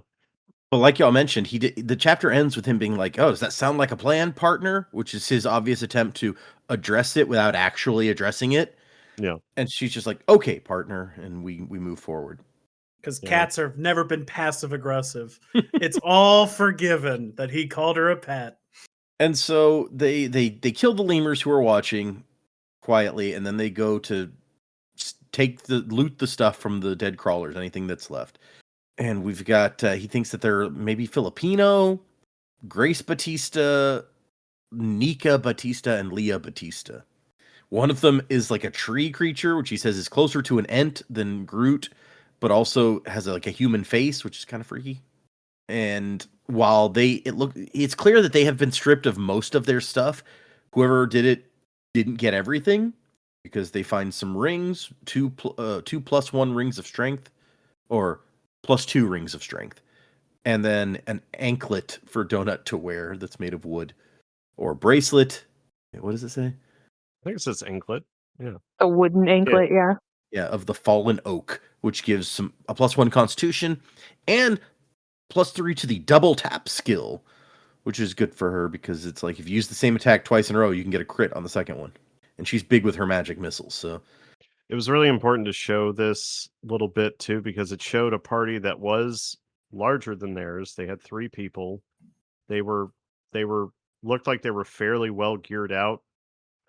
But like y'all mentioned, the chapter ends with him being like, "Oh, does that sound like a plan, partner?" Which is his obvious attempt to address it without actually addressing it. Yeah. And she's just like, "Okay, partner," and we move forward. Because Yeah. cats have never been passive aggressive. It's all forgiven that he called her a pet. And so they kill the lemurs who are watching quietly, and then they go to loot the stuff from the dead crawlers, anything that's left. And we've got he thinks that they're maybe Filipino, Grace Batista, Nika Batista, and Leah Batista. One of them is like a tree creature, which he says is closer to an Ent than Groot, but also has like a human face, which is kind of freaky. And while it's clear that they have been stripped of most of their stuff. Whoever did it didn't get everything, because they find some rings, two plus 1 rings of strength, or plus 2 rings of strength, and then an anklet for Donut to wear that's made of wood, or bracelet. What does it say? I think it says anklet. Yeah. A wooden anklet, yeah. Yeah, of the fallen oak, which gives a plus 1 constitution and plus 3 to the double tap skill, which is good for her because it's like if you use the same attack twice in a row, you can get a crit on the second one. And she's big with her magic missiles, so It was really important to show this little bit too, because it showed a party that was larger than theirs. They had 3 people. They were looked like they were fairly well geared out,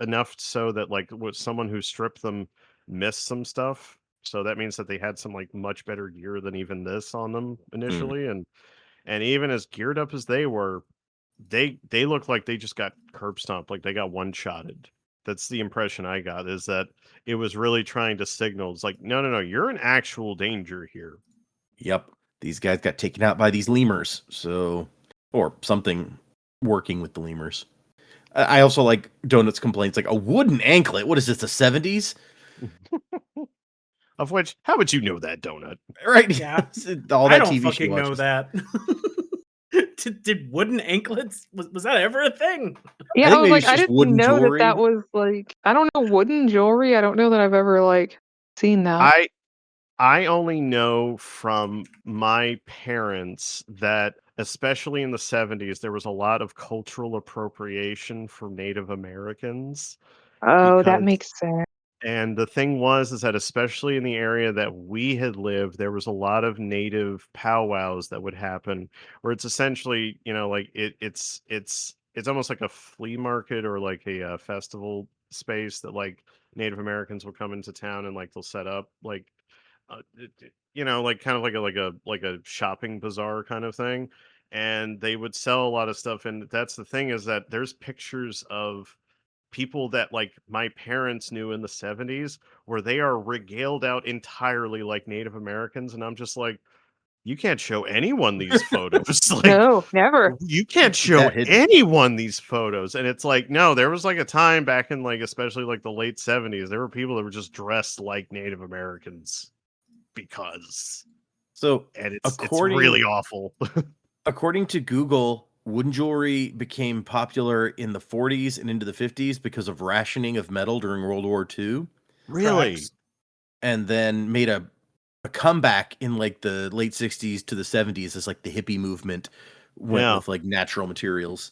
enough so that like someone who stripped them missed some stuff. So that means that they had some like much better gear than even this on them initially. And even as geared up as they were, they looked like they just got curb stomped, like they got one shotted. That's the impression I got, is that it was really trying to signal. It's like, no, you're in actual danger here. yep, these guys got taken out by these lemurs, so or something working with the lemurs. I also like Donut's complaints, like a wooden anklet. What is this, the 70s? Of which, how would you know that, Donut? Right? Yeah. All I that don't TV she fucking know watches. that. Did wooden anklets was that ever a thing? Yeah, think I was maybe like, it's I just didn't wooden know jewelry. that was like, I don't know, wooden jewelry. I don't know that I've ever like seen that. I only know from my parents that, especially in the 70s, there was a lot of cultural appropriation for Native Americans. Oh, that because makes sense. And the thing is that especially in the area that we had lived, there was a lot of native powwows that would happen, where it's essentially, like it's almost like a flea market, or like a festival space that like Native Americans will come into town, and like they'll set up like like kind of like a shopping bazaar kind of thing, and they would sell a lot of stuff. And that's the thing, is that there's pictures of people that like my parents knew in the 70s, where they are regaled out entirely like Native Americans, and I'm just like, you can't show anyone these photos. Like, No, never. you can't Keep show that hidden. anyone these photos. And it's like, no, there was like a time back in like especially like the late 70s, there were people that were just dressed like Native Americans because So and it's really awful. according to Google, wooden jewelry became popular in the 40s and into the 50s because of rationing of metal during World War II. Really? Tracks. and then made a comeback in like the late 60s to the 70s as like the hippie movement went Yeah. with like natural materials.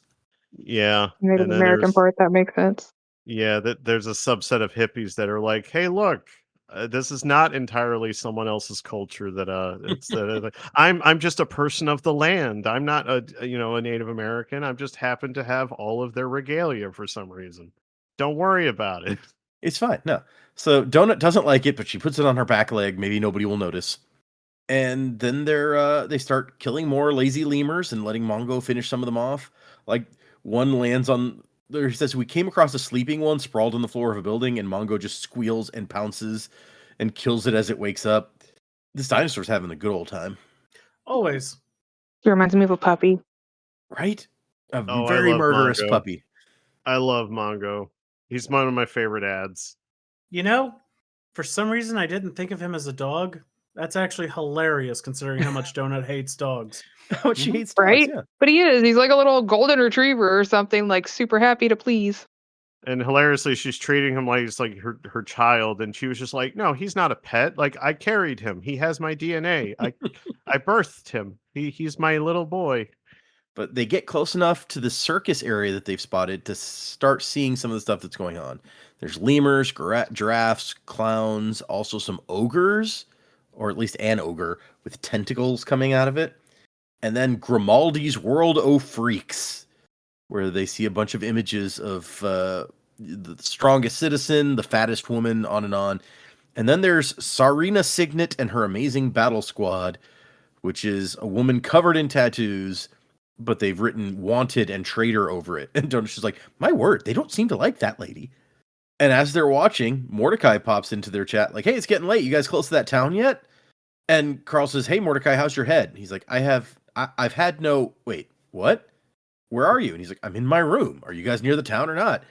Yeah. Native And then American part, that makes sense. there's a subset of hippies that are like, "Hey, look, this is not entirely someone else's culture. That it's like, I'm just a person of the land. I'm not a Native American. I just happen to have all of their regalia for some reason. Don't worry about it." It's fine. No. So Donut doesn't like it, but she puts it on her back leg. Maybe nobody will notice. And then they start killing more lazy lemurs and letting Mongo finish some of them off. Like one lands on there says we came across a sleeping one sprawled on the floor of a building, and Mongo just squeals and pounces and kills it as it wakes up. This dinosaur's having a good old time, Always. It reminds me of a puppy. right? A Oh, I very love murderous Mongo. puppy. I love Mongo. He's one of my favorite ads. You know, for some reason I didn't think of him as a dog. That's actually hilarious considering how much Donut hates dogs. How much she Mhm. hates dogs, Right? yeah. But he is. He's like a little golden retriever or something, like super happy to please. And hilariously, she's treating him like he's like her child, and she was just like, "No, he's not a pet. Like I carried him. He has my DNA. I birthed him. He's my little boy." But they get close enough to the circus area that they've spotted to start seeing some of the stuff that's going on. There's lemurs, giraffes, clowns, also some ogres, or at least an ogre with tentacles coming out of it. And then Grimaldi's World o' Freaks, where they see a bunch of images of the strongest citizen, the fattest woman, on and on. And then there's Sarina Signet and her amazing battle squad, which is a woman covered in tattoos, but they've written wanted and traitor over it. And Donut's just like, my word, they don't seem to like that lady. And as they're watching, Mordecai pops into their chat like, hey, it's getting late. You guys close to that town yet? And Carl says, hey, Mordecai, how's your head? And he's like, I've had no, wait, what? Where are you? And he's like, I'm in my room. Are you guys near the town or not?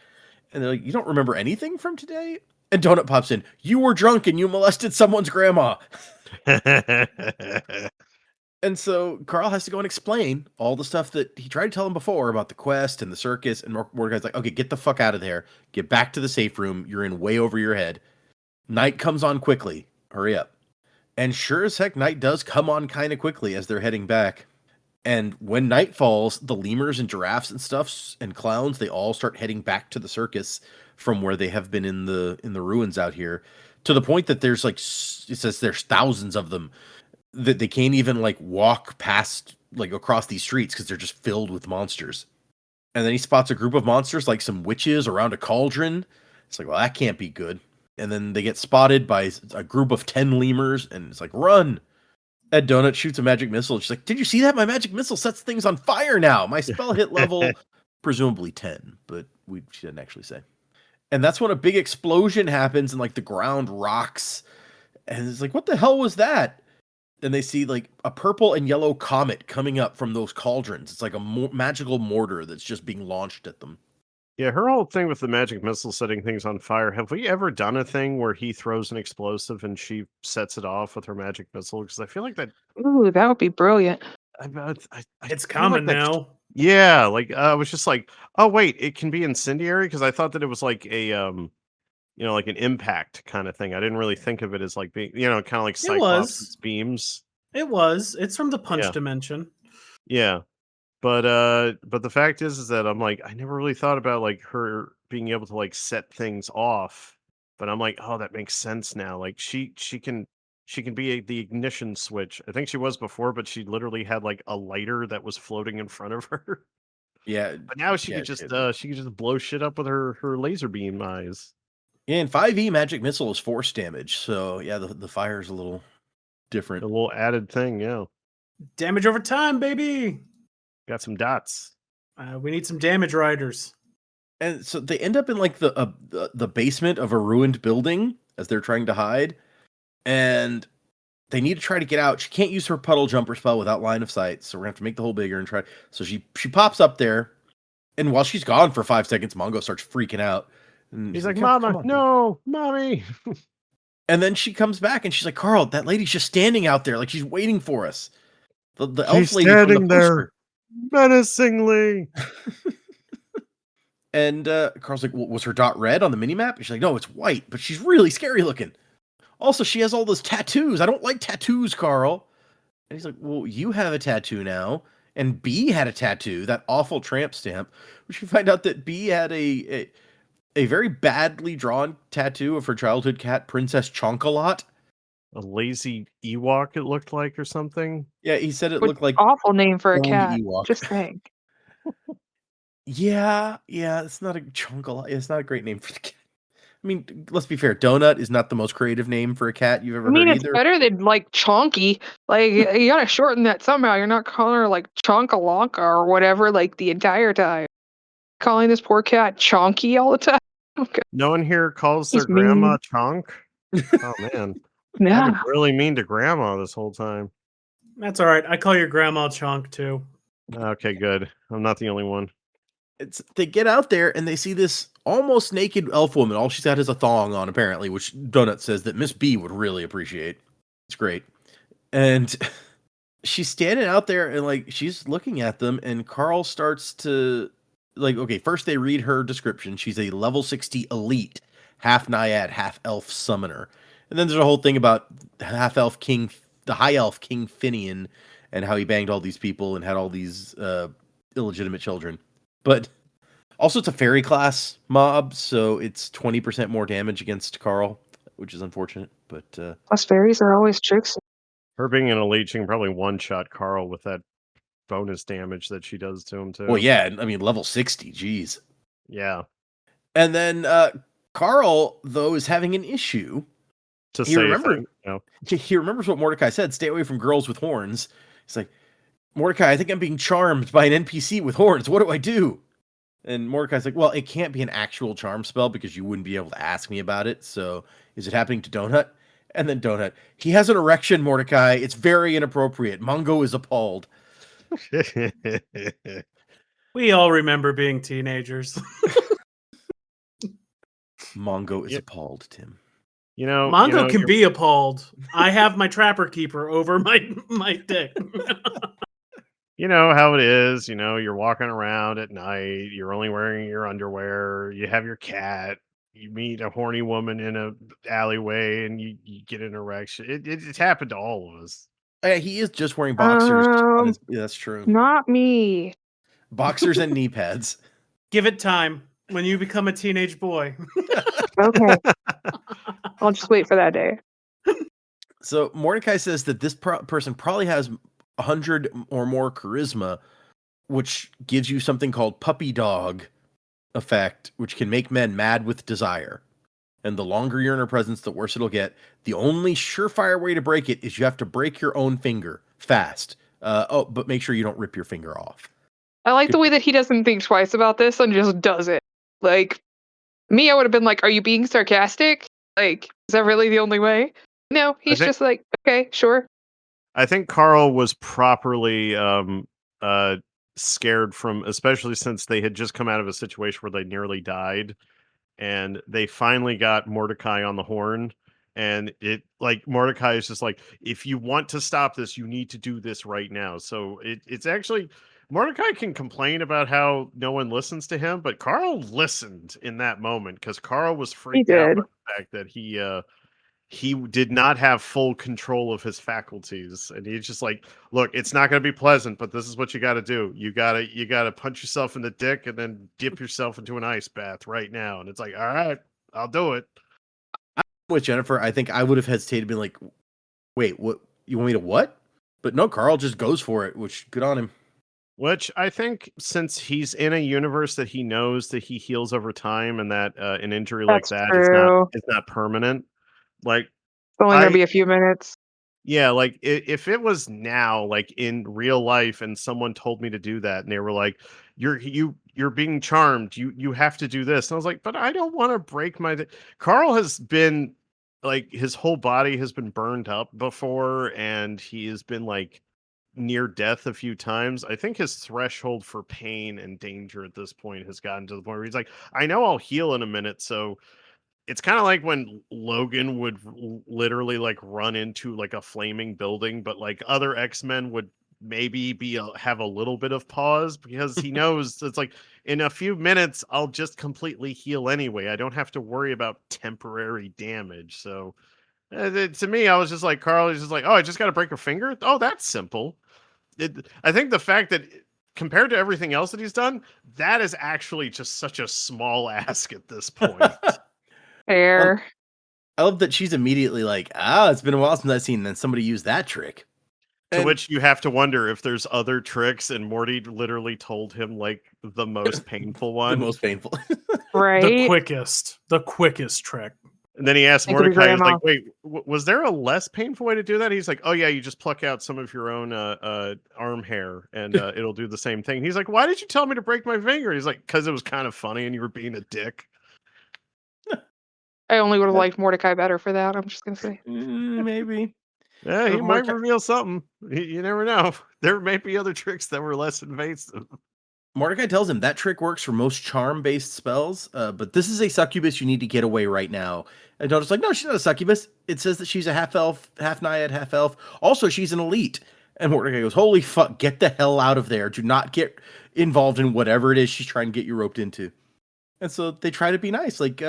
And they're like, you don't remember anything from today? And Donut pops in, you were drunk and you molested someone's grandma. And so Carl has to go and explain all the stuff that he tried to tell him before about the quest and the circus. And Mordecai's like, okay, get the fuck out of there. Get back to the safe room. You're in way over your head. Night comes on quickly. Hurry up. And sure as heck, night does come on kind of quickly as they're heading back. And when night falls, the lemurs and giraffes and stuffs and clowns, they all start heading back to the circus from where they have been in the ruins out here, to the point that there's like, it says there's thousands of them, that they can't even like walk past, like across these streets, because they're just filled with monsters. And then he spots a group of monsters, like some witches around a cauldron. It's like, well, that can't be good. And then they get spotted by a group of 10 lemurs, and it's like, run. Ed Donut shoots a magic missile. She's like, did you see that? My magic missile sets things on fire now. My spell hit level, presumably 10, but she didn't actually say. And that's when a big explosion happens and like the ground rocks. And it's like, what the hell was that? And they see like a purple and yellow comet coming up from those cauldrons. It's like a magical mortar that's just being launched at them. Yeah, her whole thing with the magic missile setting things on fire. Have we ever done a thing where he throws an explosive and she sets it off with her magic missile? Because I feel like that. Ooh, that would be brilliant. It's feel like common that's- now. Yeah, like I was just like, oh wait, it can be incendiary, because I thought that it was like a like an impact kind of thing. I didn't really think of it as like being, kind of like Cyclops' beams. It was. It's from the punch Yeah. dimension. Yeah. But the fact is that I'm like, I never really thought about like her being able to like set things off. But I'm like, oh, that makes sense now. Like she can be the ignition switch. I think she was before, but she literally had like a lighter that was floating in front of her. Yeah. But now she could just blow shit up with her laser beam eyes. Yeah, and 5e magic missile is force damage. So yeah, the fire is a little different. A little added thing, yeah. Damage over time, baby. Got some dots. We need some damage riders. And so they end up in like the basement of a ruined building as they're trying to hide, and they need to try to get out. She can't use her puddle jumper spell without line of sight, so we're gonna have to make the hole bigger and try. So she pops up there, and while she's gone for 5 seconds, Mongo starts freaking out. And He's like, "Come Mama, on, no, Mommy. And then she comes back and she's like, Carl, that lady's just standing out there, like she's waiting for us. The elf She's lady from the standing there. poster. Menacingly. And Carl's like, well, was her dot red on the minimap? And she's like, no, it's white, but she's really scary looking. Also, she has all those tattoos. I don't like tattoos, Carl. And he's like, well, you have a tattoo now. And B had a tattoo, that awful tramp stamp, which you find out that B had a very badly drawn tattoo of her childhood cat, Princess Chonkalot. A lazy Ewok, it looked like, or something. Yeah, he said it What looked like awful name for a owned cat. Ewok. Just saying. Yeah, it's not a Chonkalot. It's not a great name for the cat. I mean, let's be fair. Donut is not the most creative name for a cat you've ever I mean, heard it's either. better than like Chonky. Like you gotta shorten that somehow. You're not calling her like Chonkalonka or whatever like the entire time. Calling this poor cat Chonky all the time. Okay. No one here calls their He's grandma mean. Chonk. Oh man, I've Yeah. been really mean to grandma this whole time. That's all right. I call your grandma Chunk too. Okay, good. I'm not the only one. They get out there and they see this almost naked elf woman. All she's got is a thong on, apparently, which Donut says that Miss B would really appreciate. It's great. And she's standing out there and like she's looking at them, and Carl starts to like, okay, first they read her description. She's a level 60 elite, half naiad, half elf summoner. And then there's a whole thing about half elf king, the high elf King Finian, and how he banged all these people and had all these illegitimate children. But also it's a fairy class mob, so it's 20% more damage against Carl, which is unfortunate. But Plus fairies are always tricks. Her being an elite, she can probably one-shot Carl with that bonus damage that she does to him too. well, yeah, I mean level 60, geez. Yeah. And then Carl, though, is having an issue. To He say He remembers what Mordecai said, stay away from girls with horns. He's like, Mordecai, I think I'm being charmed by an NPC with horns. What do I do? And Mordecai's like, well, it can't be an actual charm spell because you wouldn't be able to ask me about it. So is it happening to Donut? And then Donut, he has an erection, Mordecai. It's very inappropriate. Mongo is appalled. We all remember being teenagers. Mongo is Yep. appalled, Tim. Mongo can be appalled. I have my trapper keeper over my dick. You know how it is. You're walking around at night. You're only wearing your underwear. You have your cat. You meet a horny woman in a alleyway, and you get an erection. It's happened to all of us. He is just wearing boxers. Yeah, that's true. Not me. Boxers and knee pads. Give it time. When you become a teenage boy. Okay. I'll just wait for that day. So Mordecai says that this person probably has 100 or more charisma, which gives you something called puppy dog effect, which can make men mad with desire. And the longer you're in her presence, the worse it'll get. The only surefire way to break it is you have to break your own finger fast. But make sure you don't rip your finger off. I like the way that he doesn't think twice about this and just does it. Like, me, I would have been like, are you being sarcastic? Like, is that really the only way? No, he's just like, okay, sure. I think Carl was properly scared from, especially since they had just come out of a situation where they nearly died, and they finally got Mordecai on the horn. And Mordecai is just like, if you want to stop this, you need to do this right now. So it's actually, Mordecai can complain about how no one listens to him, but Carl listened in that moment because Carl was freaked out by the fact that he did not have full control of his faculties. And he's just like, look, it's not going to be pleasant, but this is what you got to do. You got to punch yourself in the dick and then dip yourself into an ice bath right now. And it's like, all right, I'll do it. With Jennifer, I think I would have hesitated, been like, wait, what? You want me to what? But no, Carl just goes for it, which good on him. Which I think, since he's in a universe that he knows that he heals over time, and that an injury like that is not permanent. Like, it's only gonna be a few minutes. Yeah, like if it was now, like in real life, and someone told me to do that, and they were like, "You're being charmed. You have to do this." And I was like, "But I don't want to break my." Carl has been like, his whole body has been burned up before, and he has been like near death a few times. I think his threshold for pain and danger at this point has gotten to the point where he's like, "I know I'll heal in a minute." So it's kind of like when Logan would literally like run into like a flaming building, but like other X-Men would maybe have a little bit of pause because he knows it's like in a few minutes I'll just completely heal anyway. I don't have to worry about temporary damage. So to me, I was just like, Carl is just like, oh, I just got to break a finger. Oh, that's simple. I think the fact that compared to everything else that he's done, that is actually just such a small ask at this point. Fair. I love that she's immediately like, it's been a while since I've seen then somebody use that trick. To And- which you have to wonder if there's other tricks, and Morty literally told him like the most painful one. The most painful. Right? The quickest trick. And then he asked It could be Mordecai, he was grandma. like, wait, was there a less painful way to do that? He's like, oh yeah, you just pluck out some of your own arm hair and it'll do the same thing. He's like, why did you tell me to break my finger? He's like, because it was kind of funny and you were being a dick. I only would have liked Mordecai better for that. I'm just gonna say. Maybe. Yeah, he Or might Mordecai- reveal something. You never know. There may be other tricks that were less invasive. Mordecai tells him that trick works for most charm-based spells, but this is a succubus you need to get away right now. And Donald's like, no, she's not a succubus. It says that she's a half-elf, half-naiad, half-elf. Also, she's an elite. And Mordecai goes, holy fuck, get the hell out of there. Do not get involved in whatever it is she's trying to get you roped into. And so they try to be nice. Like,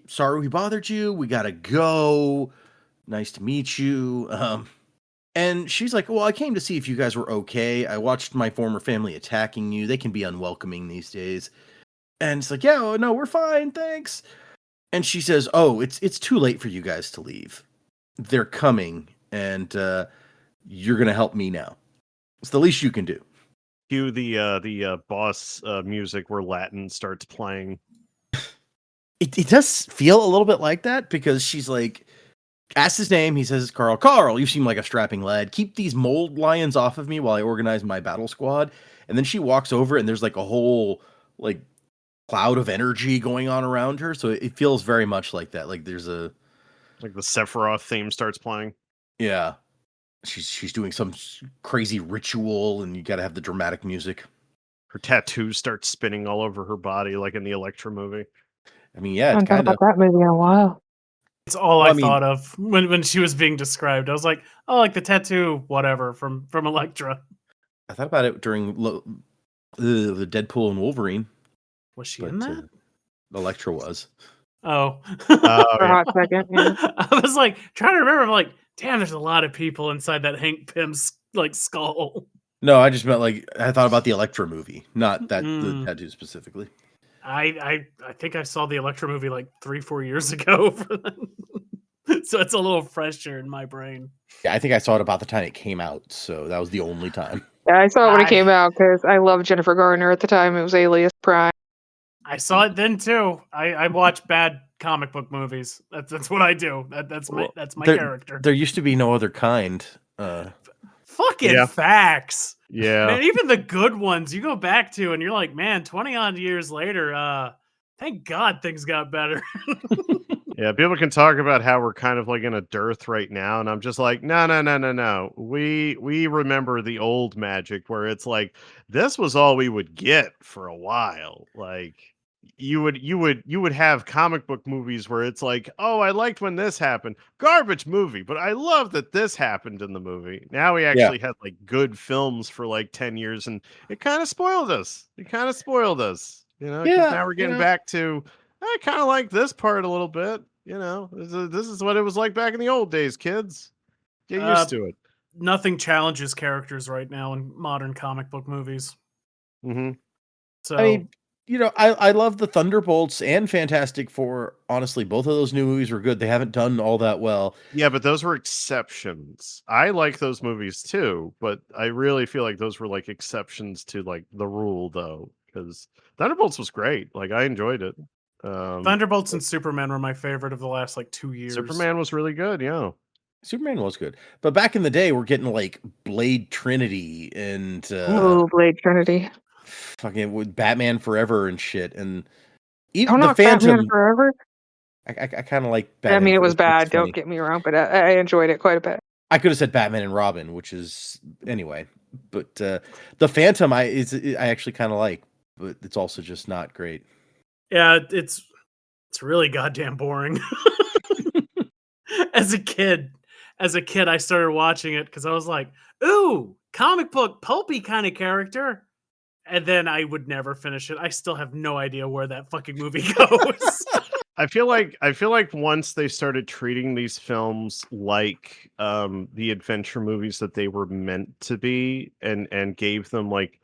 sorry we bothered you. We gotta go. Nice to meet you. And she's like, well, I came to see if you guys were okay. I watched my former family attacking you. They can be unwelcoming these days. And it's like, yeah, no, we're fine, thanks. And she says, oh, it's too late for you guys to leave. They're coming, and you're going to help me now. It's the least you can do. Cue the boss music where Latin starts playing. It does feel a little bit like that, because she's like, asks his name. He says, Carl. Carl, you seem like a strapping lad. Keep these mold lions off of me while I organize my battle squad. And then she walks over, and there's like a whole like cloud of energy going on around her. So it feels very much like that. Like there's a Like the Sephiroth theme starts playing. yeah. She's doing some crazy ritual, and you got to have the dramatic music. Her tattoos start spinning all over her body, like in the Elektra movie. I mean, yeah, I it's haven't thought kind of. about that movie in a while. It's all Well, I I mean- thought of when she was being described. I was like, oh, like the tattoo, whatever, from Elektra. I thought about it during the Deadpool and Wolverine. Was she But, in that? Electra was. Oh. For a yeah. hot second. Yeah. I was like trying to remember. I'm like, damn, there's a lot of people inside that Hank Pym's like skull. No, I just meant like I thought about the Electra movie, not that the Mm. tattoo specifically. I think I saw the Elektra movie like 3-4 years ago. So it's a little fresher in my brain. Yeah, I think I saw it about the time it came out, so that was the only time. Yeah, I saw it when it I- came out because I loved Jennifer Garner at the time. It was Alias Prime. I saw it then too. I watch bad comic book movies. That's what I do. That's my There- character. There used to be no other kind. Fucking Yeah. facts. Yeah. Man, even the good ones you go back to and you're like, man, 20 odd years later, thank God things got better. Yeah, people can talk about how we're kind of like in a dearth right now, and I'm just like, no. We remember the old magic where it's like this was all we would get for a while. Like you would have comic book movies where it's like, oh, I liked when this happened. Garbage movie, but I love that this happened in the movie. Now we actually had like good films for like 10 years, and it kind of spoiled us. You know, 'cause Yeah, now we're getting yeah. back to I kind of like this part a little bit. This is what it was like back in the old days, kids. Get used to it. Nothing challenges characters right now in modern comic book movies. Hmm. So I mean, I love the Thunderbolts and Fantastic Four. Honestly, both of those new movies were good. They haven't done all that well. Yeah, but those were exceptions. I like those movies too, but I really feel like those were like exceptions to like the rule, though, because Thunderbolts was great. Like I enjoyed it. Thunderbolts and Superman were my favorite of the last like 2 years. Superman was really good. Yeah. Superman was good, but back in the day, we're getting like Blade Trinity and Oh, Blade Trinity. fucking with Batman Forever and shit, and even Oh, the not Batman Phantom. Forever. I kind of like Batman. I mean, it was Forever. bad. It's funny. Don't get me wrong, but I enjoyed it quite a bit. I could have said Batman and Robin, which is anyway. But the Phantom, I actually kind of like, but it's also just not great. Yeah, it's really goddamn boring. As a kid, I started watching it because I was like, "Ooh, comic book pulpy kind of character. And then I would never finish it. I still have no idea where that fucking movie goes. I feel like once they started treating these films like the adventure movies that they were meant to be, and gave them like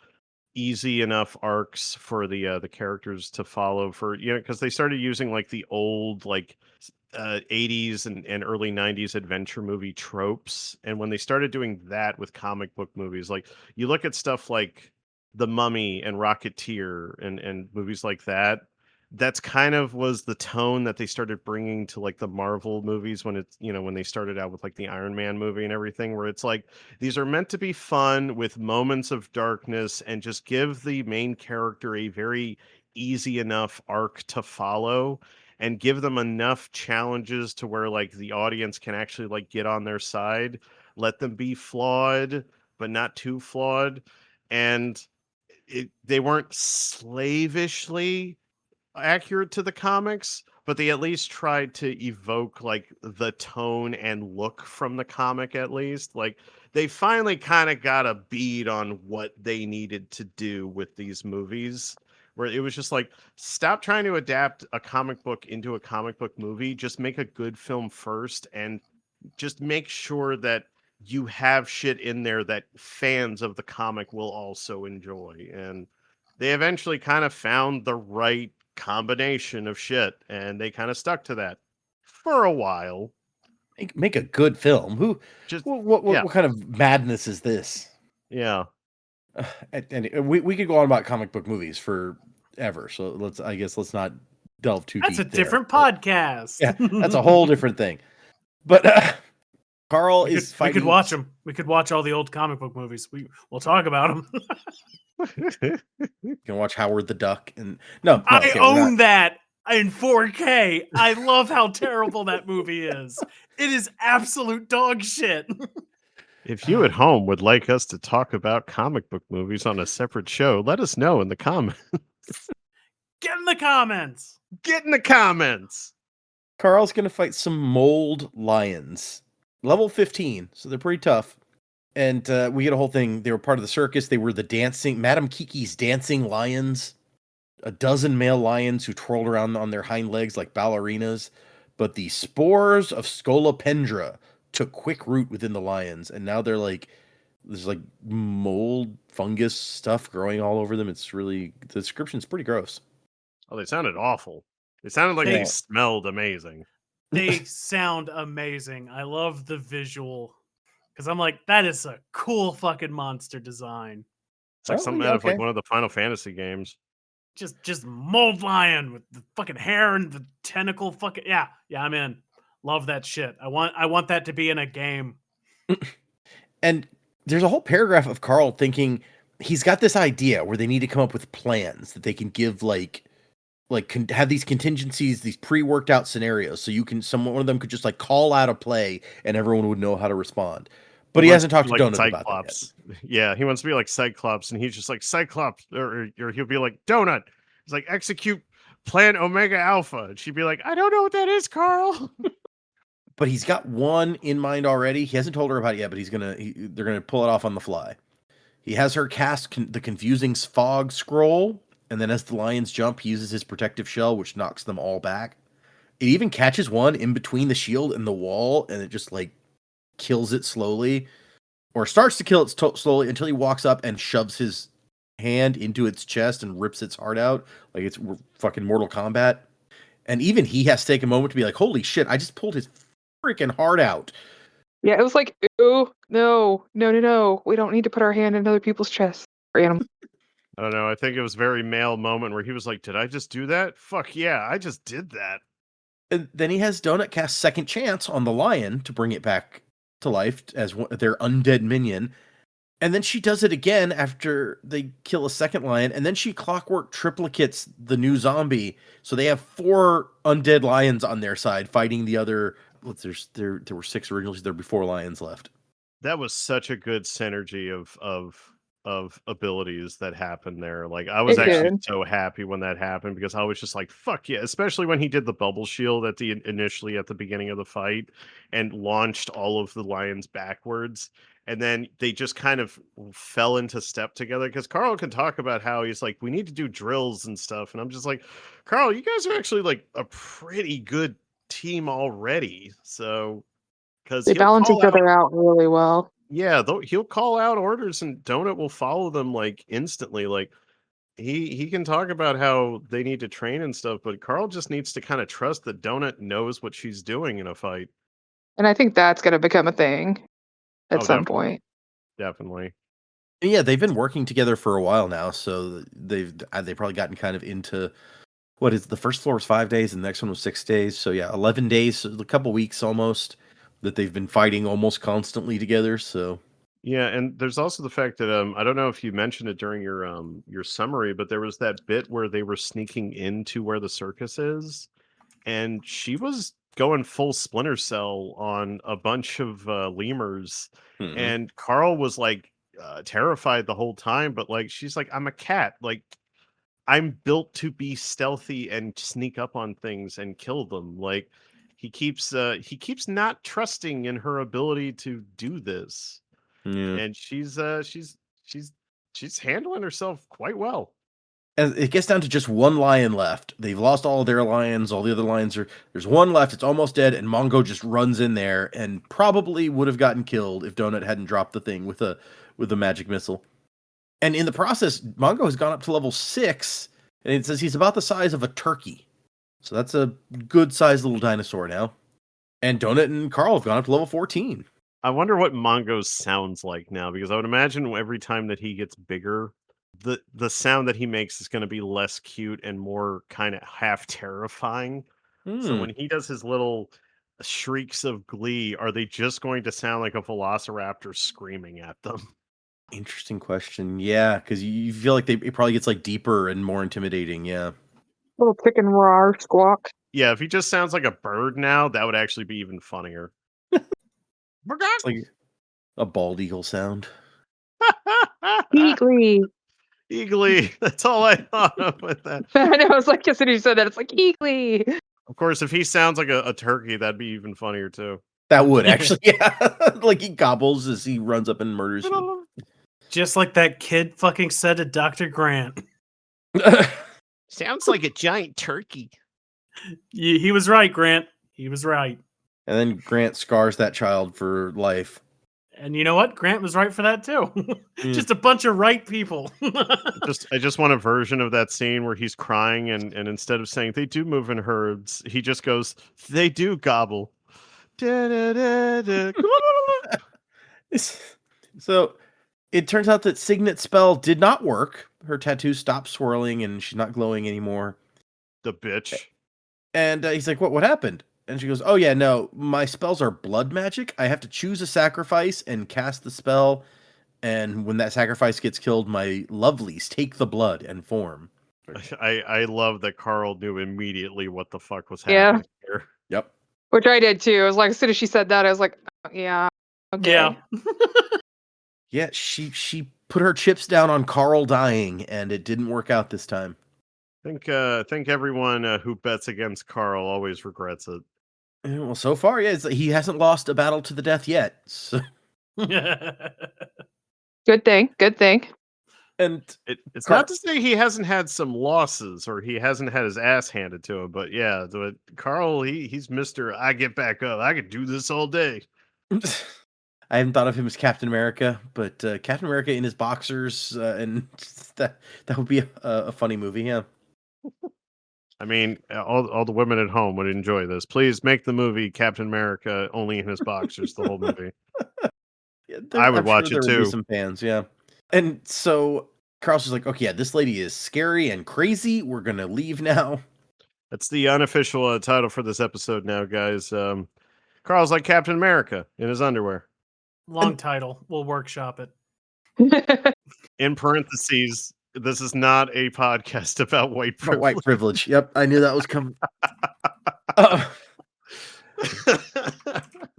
easy enough arcs for the characters to follow, for because they started using like the old like 80s and early 90s adventure movie tropes, and when they started doing that with comic book movies, like you look at stuff like The Mummy and Rocketeer and movies like that, that's kind of was the tone that they started bringing to like the Marvel movies when it's when they started out with like the Iron Man movie and everything, where it's like these are meant to be fun with moments of darkness and just give the main character a very easy enough arc to follow, and give them enough challenges to where like the audience can actually like get on their side, let them be flawed but not too flawed. And they weren't slavishly accurate to the comics, but they at least tried to evoke like the tone and look from the comic. At least like they finally kind of got a bead on what they needed to do with these movies, where it was just like, stop trying to adapt a comic book into a comic book movie, just make a good film first, and just make sure that you have shit in there that fans of the comic will also enjoy. And they eventually kind of found the right combination of shit, and they kind of stuck to that for a while. Make a good film. Just What kind of madness is this? yeah. And we could go on about comic book movies forever. So let's not delve too That's deep. a different there, podcast. Yeah, that's a whole different thing. But Carl is fighting. We could watch them. We could watch all the old comic book movies. We'll talk about them. You can watch Howard the Duck, and no, I own that in 4K. I love how terrible that movie is. It is absolute dog shit. If you at home would like us to talk about comic book movies on a separate show, let us know in the comments. Get in the comments. Get in the comments. Carl's gonna fight some mold lions, level 15, so they're pretty tough. And we get a whole thing. They were part of the circus. They were the dancing, Madame Kiki's dancing lions. A dozen male lions who twirled around on their hind legs like ballerinas. But the spores of Scolopendra took quick root within the lions, and now they're like, there's like mold, fungus stuff growing all over them. It's really, the description's pretty gross. Oh, they sounded awful. It sounded like they smelled amazing. They sound amazing. I love the visual. Because I'm like, that is a cool fucking monster design. It's like something out of like one of the Final Fantasy games. Just mold lion with the fucking hair and the tentacle fucking yeah, I'm in. Love that shit. I want that to be in a game. And there's a whole paragraph of Carl thinking he's got this idea where they need to come up with plans that they can give have these contingencies, these pre-worked out scenarios, so one of them could just like call out a play and everyone would know how to respond. But he hasn't talked to Donut about that yet. Yeah, he wants to be like Cyclops, and he's just like Cyclops, or he'll be like Donut. He's like, execute Plan Omega Alpha, and she'd be like, I don't know what that is, Carl. But he's got one in mind already. He hasn't told her about it yet, but they're gonna pull it off on the fly. He has her cast the confusing fog scroll, and then as the lions jump, he uses his protective shell, which knocks them all back. It even catches one in between the shield and the wall, and it just like kills it slowly, or starts to kill it slowly until he walks up and shoves his hand into its chest and rips its heart out like it's fucking Mortal Kombat. And even he has to take a moment to be like, holy shit, I just pulled his freaking heart out. Yeah, it was like, ooh, no, we don't need to put our hand in other people's chests or animals. I don't know. I think it was a very male moment where he was like, did I just do that? Fuck yeah, I just did that. And then he has Donut cast Second Chance on the lion to bring it back to life as their undead minion. And then she does it again after they kill a second lion, and then she clockwork triplicates the new zombie. So they have 4 undead lions on their side fighting the other. There were 6 originally. There were 4 lions left. That was such a good synergy of abilities that happened there. Like I was actually so happy when that happened, because I was just like, fuck yeah, especially when he did the bubble shield initially at the beginning of the fight and launched all of the lions backwards. And then they just kind of fell into step together because Carl can talk about how he's like, we need to do drills and stuff. And I'm just like, Carl, you guys are actually like a pretty good team already. So, because They he'll balance call each out, other out really well. yeah, he'll call out orders and Donut will follow them like instantly. Like he can talk about how they need to train and stuff, but Carl just needs to kind of trust that Donut knows what she's doing in a fight. And I think that's going to become a thing at Oh, some definitely. point. Definitely. Yeah, they've been working together for a while now, so they've probably gotten kind of into what is the first floor was 5 days and the next one was 6 days. So yeah, 11 days, so a couple weeks almost that they've been fighting almost constantly together. So Yeah, and there's also the fact that I don't know if you mentioned it during your summary, but there was that bit where they were sneaking into where the circus is, and she was going full Splinter Cell on a bunch of lemurs, mhm. and Carl was like terrified the whole time, but like she's like, I'm a cat, like I'm built to be stealthy and sneak up on things and kill them. Like he keeps not trusting in her ability to do this, Yeah. and she's she's handling herself quite well. And it gets down to just one lion left. They've lost all of their lions. All the other lions are there's one left. It's almost dead, and Mongo just runs in there and probably would have gotten killed if Donut hadn't dropped the thing with a magic missile. And in the process, Mongo has gone up to level 6, and it says he's about the size of a turkey. So that's a good sized little dinosaur now. And Donut and Carl have gone up to level 14. I wonder what Mongo sounds like now, because I would imagine every time that he gets bigger, the sound that he makes is going to be less cute and more kind of half terrifying. So Hmm. when he does his little shrieks of glee, are they just going to sound like a velociraptor screaming at them? Interesting question. Yeah, because you feel like it probably gets like deeper and more intimidating. Yeah. Little chicken roar squawk. Yeah, if he just sounds like a bird now, that would actually be even funnier. It's like a bald eagle sound. Eagly. Eagly. That's all I thought of with that. I know, I was like, as soon as you said that, it's like, Eagly. Of course, if he sounds like a turkey, that'd be even funnier too. That would actually, yeah. Like he gobbles as he runs up and murders you. Just like that kid fucking said to Dr. Grant. Sounds like a giant turkey. He was right, Grant. He was right. And then Grant scars that child for life. And you know what? Grant was right for that too. Just a bunch of right people. I just want a version of that scene where he's crying and instead of saying they do move in herds, he just goes, they do gobble. Da-da-da-da. So it turns out that Signet's spell did not work. Her tattoo stopped swirling and she's not glowing anymore. The bitch. And he's like, what happened? And she goes, oh yeah, no, my spells are blood magic. I have to choose a sacrifice and cast the spell. And when that sacrifice gets killed, my lovelies take the blood and form. I love that Carl knew immediately what the fuck was Yeah. happening here. Yep. Which I did too. I was like, as soon as she said that, I was like, oh, yeah. Okay. Yeah. Yeah, she put her chips down on Carl dying, and it didn't work out this time. I think everyone who bets against Carl always regrets it. Well, so far, yeah, he hasn't lost a battle to the death yet. So. Good thing. Good thing. And it's not to say he hasn't had some losses or he hasn't had his ass handed to him, but yeah, Carl, he's Mr. I get back up. I could do this all day. I haven't thought of him as Captain America, but Captain America in his boxers, and that would be a funny movie, yeah. I mean, all the women at home would enjoy this. Please make the movie Captain America only in his boxers, the whole movie. Yeah, I would watch there it would be too. some fans, yeah. And so Carl's just like, okay, yeah, this lady is scary and crazy. We're gonna leave now. That's the unofficial title for this episode now, guys. Carl's like Captain America in his underwear. Long title. We'll workshop it. In parentheses, this is not a podcast about white privilege. White privilege. Yep, I knew that was coming.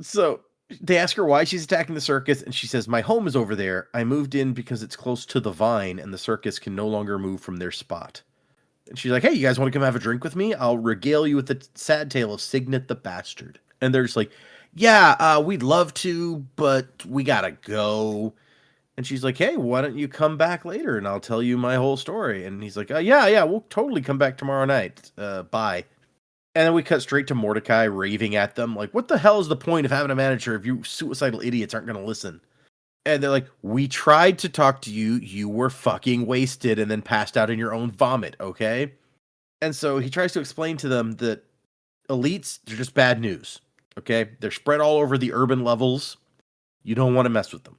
So they ask her why she's attacking the circus, and she says, my home is over there. I moved in because it's close to the vine, and the circus can no longer move from their spot. And she's like, hey, you guys want to come have a drink with me? I'll regale you with the sad tale of Signet the Bastard. And they're just like, yeah, we'd love to, but we gotta go. And she's like, hey, why don't you come back later and I'll tell you my whole story? And he's like, yeah, we'll totally come back tomorrow night. Bye. And then we cut straight to Mordecai raving at them. Like, what the hell is the point of having a manager if you suicidal idiots aren't going to listen? And they're like, we tried to talk to you. You were fucking wasted and then passed out in your own vomit, okay? And so he tries to explain to them that elites, they're just bad news, okay? They're spread all over the urban levels. You don't want to mess with them.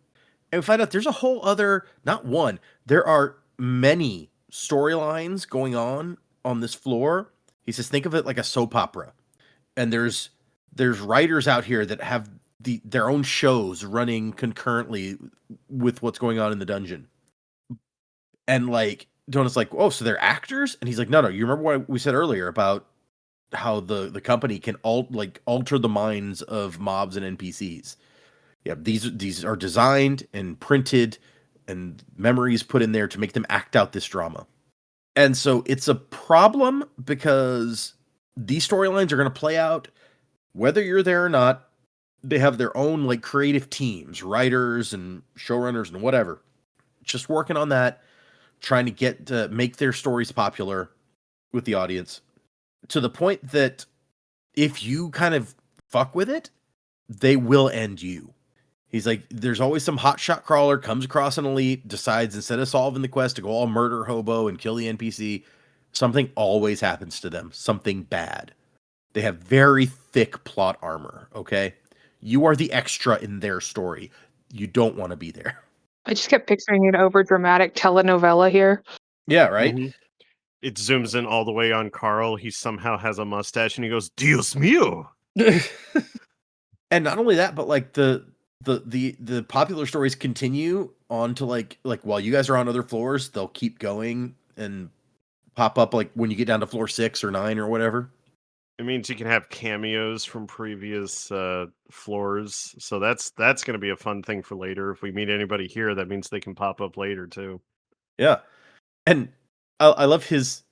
And we find out there's a whole other, not one, there are many storylines going on this floor. He says, think of it like a soap opera. And there's writers out here that have their own shows running concurrently with what's going on in the dungeon. And like, Donut's like, oh, so they're actors? And he's like, no, you remember what we said earlier about how the company can alter the minds of mobs and NPCs. Yeah, these are designed and printed and memories put in there to make them act out this drama. And so it's a problem because these storylines are going to play out whether you're there or not. They have their own like creative teams, writers and showrunners and whatever, just working on that, trying to get to make their stories popular with the audience to the point that if you kind of fuck with it, they will end you. He's like, there's always some hotshot crawler comes across an elite, decides instead of solving the quest to go all murder hobo and kill the NPC, something always happens to them. Something bad. They have very thick plot armor, okay? You are the extra in their story. You don't want to be there. I just kept picturing an overdramatic telenovela here. Yeah, right? Mhm. It zooms in all the way on Carl. He somehow has a mustache and he goes, Dios mío. And not only that, but like the popular stories continue on to like while you guys are on other floors, they'll keep going and pop up like when you get down to floor 6 or 9 or whatever. It means you can have cameos from previous floors. So that's going to be a fun thing for later. If we meet anybody here, that means they can pop up later too. Yeah. And I love he's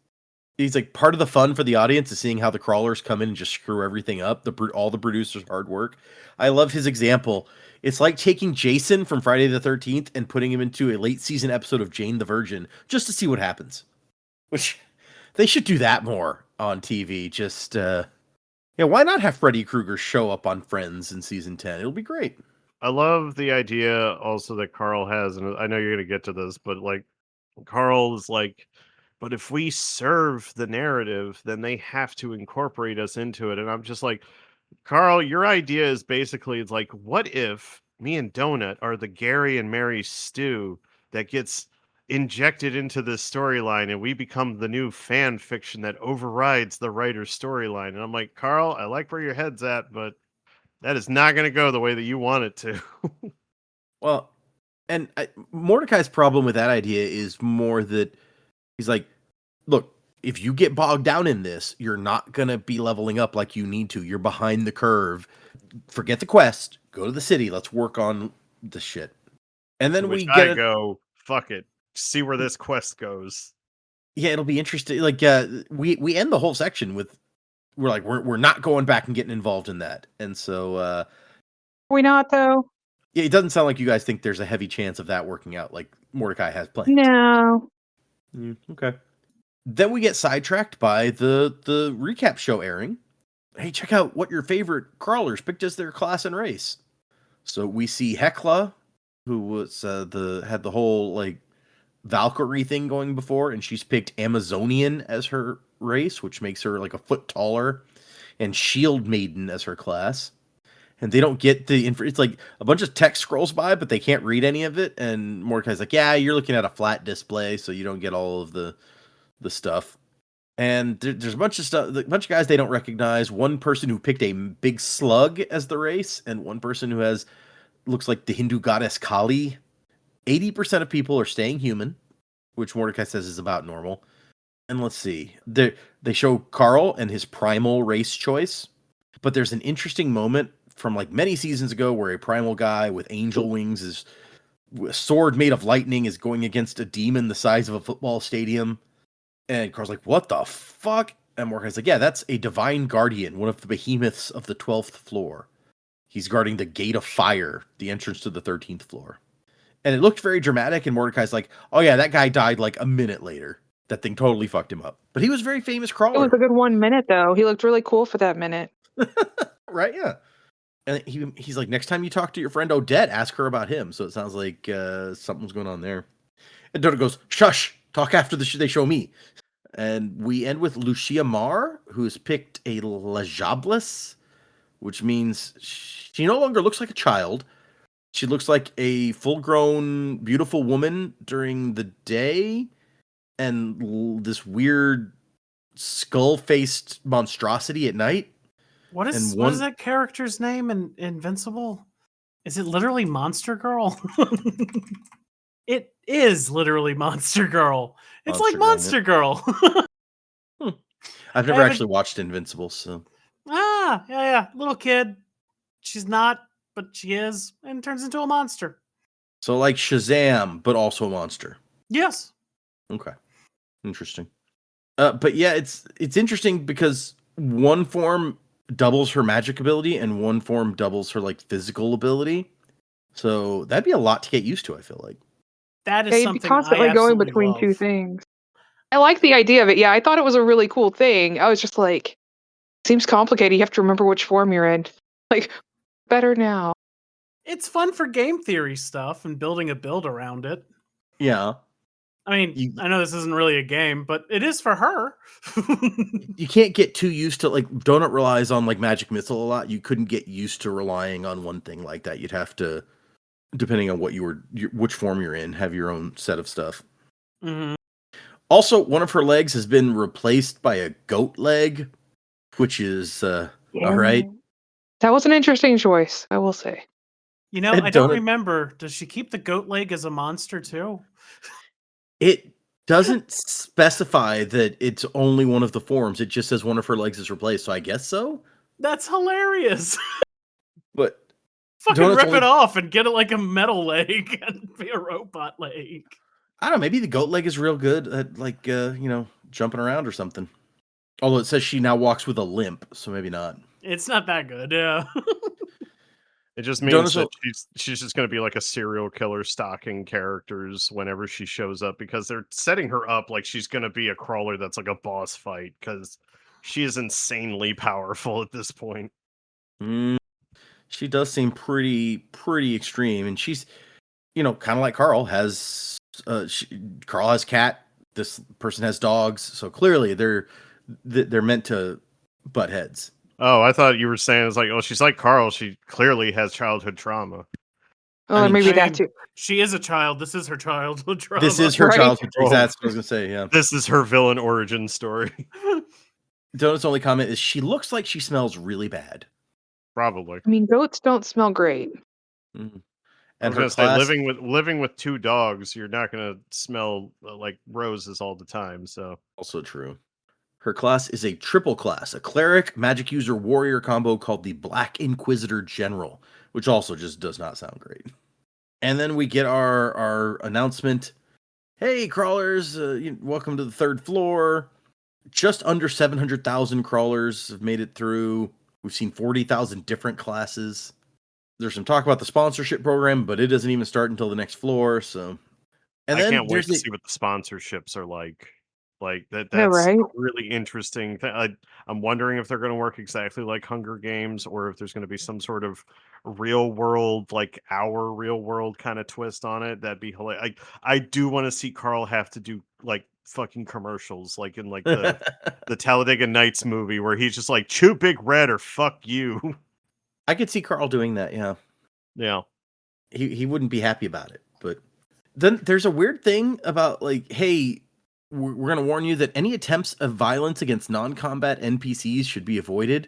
like, part of the fun for the audience is seeing how the crawlers come in and just screw everything up. All the producers' hard work. I love his example. It's like taking Jason from Friday the 13th and putting him into a late season episode of Jane the Virgin just to see what happens. Which they should do that more on TV. Just why not have Freddy Krueger show up on Friends in season 10? It'll be great. I love the idea also that Carl has, and I know you're going to get to this, but like Carl is like, but if we serve the narrative, then they have to incorporate us into it. And I'm just like, Carl, your idea is basically, it's like, what if me and Donut are the Gary and Mary stew that gets injected into this storyline and we become the new fan fiction that overrides the writer's storyline? And I'm like, Carl, I like where your head's at, but that is not going to go the way that you want it to. Well, and Mordecai's problem with that idea is more that he's like, look, if you get bogged down in this, you're not going to be leveling up like you need to. You're behind the curve. Forget the quest. Go to the city. Let's work on the shit. And then we get go, fuck it. See where this quest goes. Yeah, it'll be interesting. Like we end the whole section with we're not going back and getting involved in that. And so We not though? Yeah, it doesn't sound like you guys think there's a heavy chance of that working out like Mordecai has planned. No. Okay. Then we get sidetracked by the recap show airing. Hey, check out what your favorite crawlers picked as their class and race. So we see Hekla, who was had the whole like Valkyrie thing going before, and she's picked Amazonian as her race, which makes her like a foot taller, and Shield Maiden as her class. And they don't get the it's like a bunch of text scrolls by, but they can't read any of it. And Mordecai's like, yeah, you're looking at a flat display, so you don't get all of the stuff. And there's a bunch of stuff, a bunch of guys they don't recognize. One person who picked a big slug as the race, and one person who looks like the Hindu goddess Kali. 80% of people are staying human, which Mordecai says is about normal. And let's see, they show Carl and his primal race choice, but there's an interesting moment from like many seasons ago where a primal guy with angel wings is a sword made of lightning is going against a demon the size of a football stadium. And Carl's like, what the fuck? And Mordecai's like, yeah, that's a divine guardian, one of the behemoths of the 12th floor. He's guarding the gate of fire, the entrance to the 13th floor. And it looked very dramatic, and Mordecai's like, oh yeah, that guy died like a minute later. That thing totally fucked him up. But he was a very famous It crawler. was a good 1 minute though. He looked really cool for that minute. Right, yeah. And he's like, next time you talk to your friend Odette, ask her about him. So it sounds like something's going on there. And Dota goes, shush, talk after they show me. And we end with Lucia Marr, who's picked a Lajables, which means she no longer looks like a child. She looks like a full-grown, beautiful woman during the day, and this weird skull-faced monstrosity at night. What is that character's name in Invincible? Is it literally Monster Girl? It is literally Monster Girl. It's like Monster Girl. I've never actually watched Invincible, so. Yeah. Little kid. She's not, but she is, and turns into a monster. So like Shazam, but also a monster. Yes. Okay. Interesting. But yeah, it's interesting because one form doubles her magic ability and one form doubles her like physical ability. So that'd be a lot to get used to, I feel like. That is They'd something be constantly I going between love. two things. I like the idea of it. Yeah, I thought it was a really cool thing. I was just like, seems complicated. You have to remember which form you're in. Like, better now. It's fun for game theory stuff and building a build around it. Yeah. I mean, I know this isn't really a game, but it is for her. You can't get too used to, like, Donut relies on, like, Magic Missile a lot. You couldn't get used to relying on one thing like that. You'd have to, depending on what which form you're in, have your own set of stuff. Mm-hmm. Also, one of her legs has been replaced by a goat leg, which is, all right. That was an interesting choice, I will say. You know, I don't remember. Does she keep the goat leg as a monster too? It doesn't specify that it's only one of the forms. It just says one of her legs is replaced, so I guess so. That's hilarious. But fucking rip it off and get it like a metal leg and be a robot leg. I don't know, maybe the goat leg is real good at, like, jumping around or something. Although it says she now walks with a limp, so maybe not. It's not that good, yeah. It just means that she's just going to be like a serial killer stalking characters whenever she shows up, because they're setting her up like she's going to be a crawler that's like a boss fight, because she is insanely powerful at this point. She does seem pretty extreme, and she's, kind of like Carl has. Carl has cat. This person has dogs, so clearly they're meant to butt heads. Oh, I thought you were saying it's like, oh, she's like Carl. She clearly has childhood trauma. Oh, maybe that too. She is a child. This is her childhood trauma. This is her childhood trauma. That's what I was going to say, yeah. This is her villain origin story. Donut's only comment is she looks like she smells really bad. Probably. I mean, goats don't smell great. Mm-hmm. And her class, living with two dogs, you're not going to smell like roses all the time. So also true. Her class is a triple class, a cleric, magic user, warrior combo called the Black Inquisitor General, which also just does not sound great. And then we get our announcement. Hey, crawlers, welcome to the 3rd floor. Just under 700,000 crawlers have made it through. We've seen 40,000 different classes. There's some talk about the sponsorship program, but it doesn't even start until the next floor. So, and I can't wait to see what the sponsorships are like. Like that's right? a really interesting thing. I'm wondering if they're going to work exactly like Hunger Games, or if there's going to be some sort of real world, like our real world kind of twist on it. That'd be hilarious. I do want to see Carl have to do like fucking commercials, like in like the Talladega Nights movie, where he's just like, chew big red or fuck you. I could see Carl doing that. Yeah. He wouldn't be happy about it. But then there's a weird thing about, like, hey, we're going to warn you that any attempts of violence against non-combat NPCs should be avoided.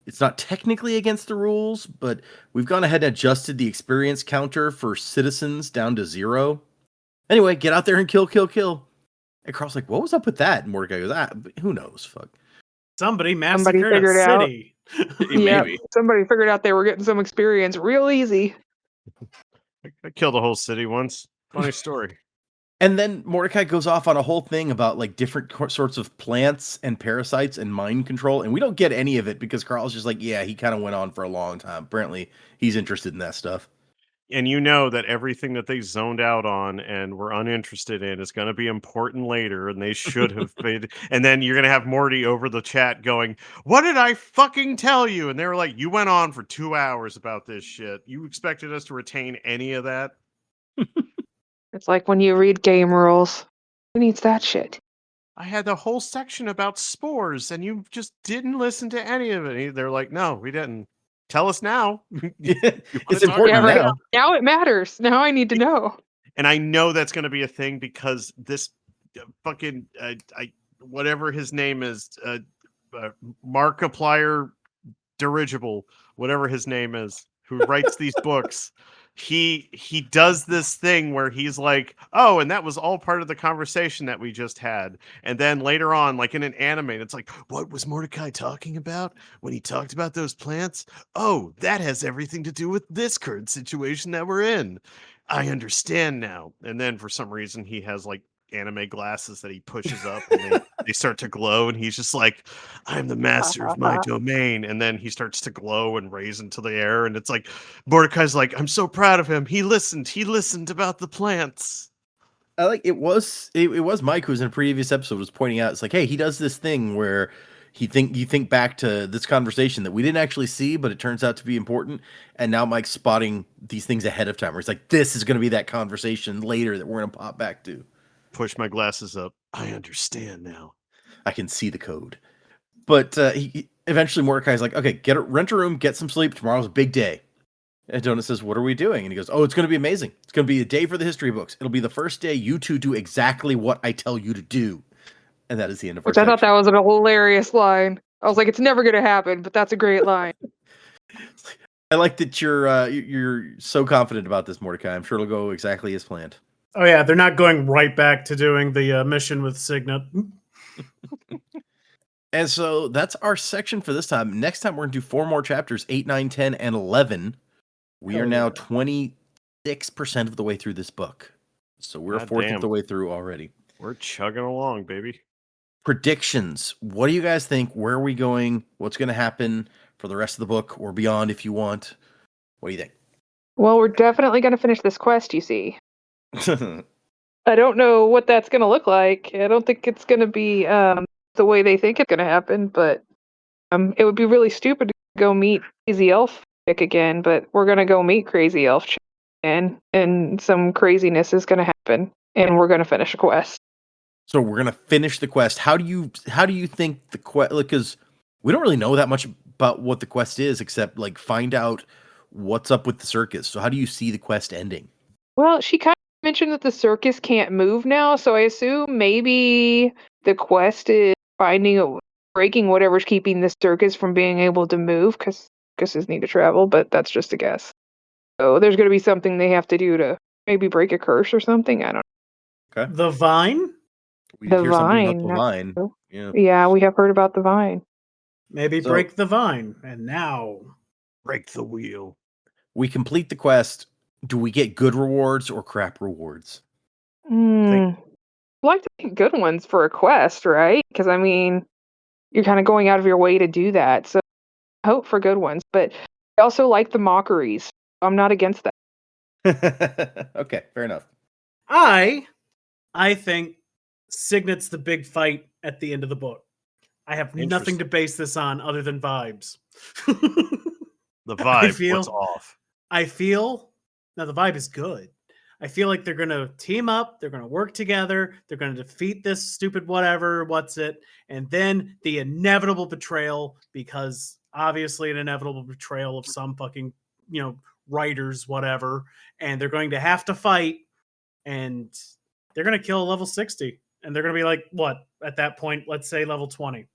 It's not technically against the rules, but we've gone ahead and adjusted the experience counter for citizens down to 0. Anyway, get out there and kill. And Carl's like, what was up with that? And Mordecai goes, who knows? Fuck. Somebody massacred a city. Yeah, somebody figured out they were getting some experience real easy. I killed a whole city once. Funny story. And then Mordecai goes off on a whole thing about like different sorts of plants and parasites and mind control, and we don't get any of it because Carl's just like, yeah, he kind of went on for a long time. Apparently, he's interested in that stuff. And you know that everything that they zoned out on and were uninterested in is going to be important later, and they should have been. And then you're going to have Morty over the chat going, "What did I fucking tell you?" And they were like, "You went on for 2 hours about this shit. You expected us to retain any of that?" It's like when you read game rules. Who needs that shit? I had the whole section about spores, and you just didn't listen to any of it. They're like, "No, we didn't. Tell us now." It's important Yeah, right. now. Now it matters. Now I need to know. And I know that's going to be a thing because this fucking whatever his name is, Markiplier Dirigible, whatever his name is, who writes these books, he does this thing where he's like, "Oh, and that was all part of the conversation that we just had." And then later on, like in an anime, it's like, "What was Mordecai talking about when he talked about those plants? Oh, that has everything to do with this current situation that we're in. I understand now." And then for some reason, he has like anime glasses that he pushes up and they start to glow, and he's just like, "I'm the master of my domain." And then he starts to glow and raise into the air, and it's like Mordecai's like, "I'm so proud of him. He listened about the plants." I like it was Mike who was in a previous episode was pointing out, it's like, hey, he does this thing where you think back to this conversation that we didn't actually see, but it turns out to be important. And now Mike's spotting these things ahead of time where he's like, this is going to be that conversation later that we're going to pop back to. Push my glasses up. I understand now. I can see the code. But he eventually Mordecai's like, okay, rent a room, get some sleep. Tomorrow's a big day. And Donut says, what are we doing? And he goes, oh, it's going to be amazing. It's going to be a day for the history books. It'll be the first day you two do exactly what I tell you to do. And that is the end of our Which I thought section. that was a hilarious line. I was like, it's never going to happen, but that's a great line. I like that you're so confident about this, Mordecai. I'm sure it'll go exactly as planned. Oh yeah, they're not going right back to doing the mission with Signet. And so that's our section for this time. Next time, we're going to do 4 more chapters, 8, 9, 10, and 11. We are now 26% of the way through this book. So we're a fourth of the way through already. We're chugging along, baby. Predictions. What do you guys think? Where are we going? What's going to happen for the rest of the book or beyond if you want? What do you think? Well, we're definitely going to finish this quest, you see. I don't know what that's going to look like. I don't think it's going to be the way they think it's going to happen, but it would be really stupid to go meet Crazy Elf Chick again, but we're going to go meet Crazy Elf Chick again, and some craziness is going to happen, and we're going to finish a quest. So we're going to finish the quest. How do you think the quest, because we don't really know that much about what the quest is, except like find out what's up with the circus. So how do you see the quest ending? Well, she kind of mentioned that the circus can't move now, so I assume maybe the quest is breaking whatever's keeping the circus from being able to move, because circuses need to travel, but that's just a guess. So there's going to be something they have to do to maybe break a curse or something. I don't know. Okay. The vine? We The hear something about vine. the vine. Yeah, we have heard about the vine. Maybe break the vine. And now break the wheel. We complete the quest. Do we get good rewards or crap rewards? I'd like to get good ones for a quest, right? Because, I mean, you're kind of going out of your way to do that. So I hope for good ones. But I also like the mockeries. I'm not against that. Okay, fair enough. I think Signet's the big fight at the end of the book. I have nothing to base this on other than vibes. The vibe was off. I feel now the vibe is good. I feel like they're going to team up. They're going to work together. They're going to defeat this stupid and then the inevitable betrayal, because obviously an inevitable betrayal of some fucking, writers, whatever. And they're going to have to fight, and they're going to kill a level 60. And they're going to be like, what? At that point, let's say level 20.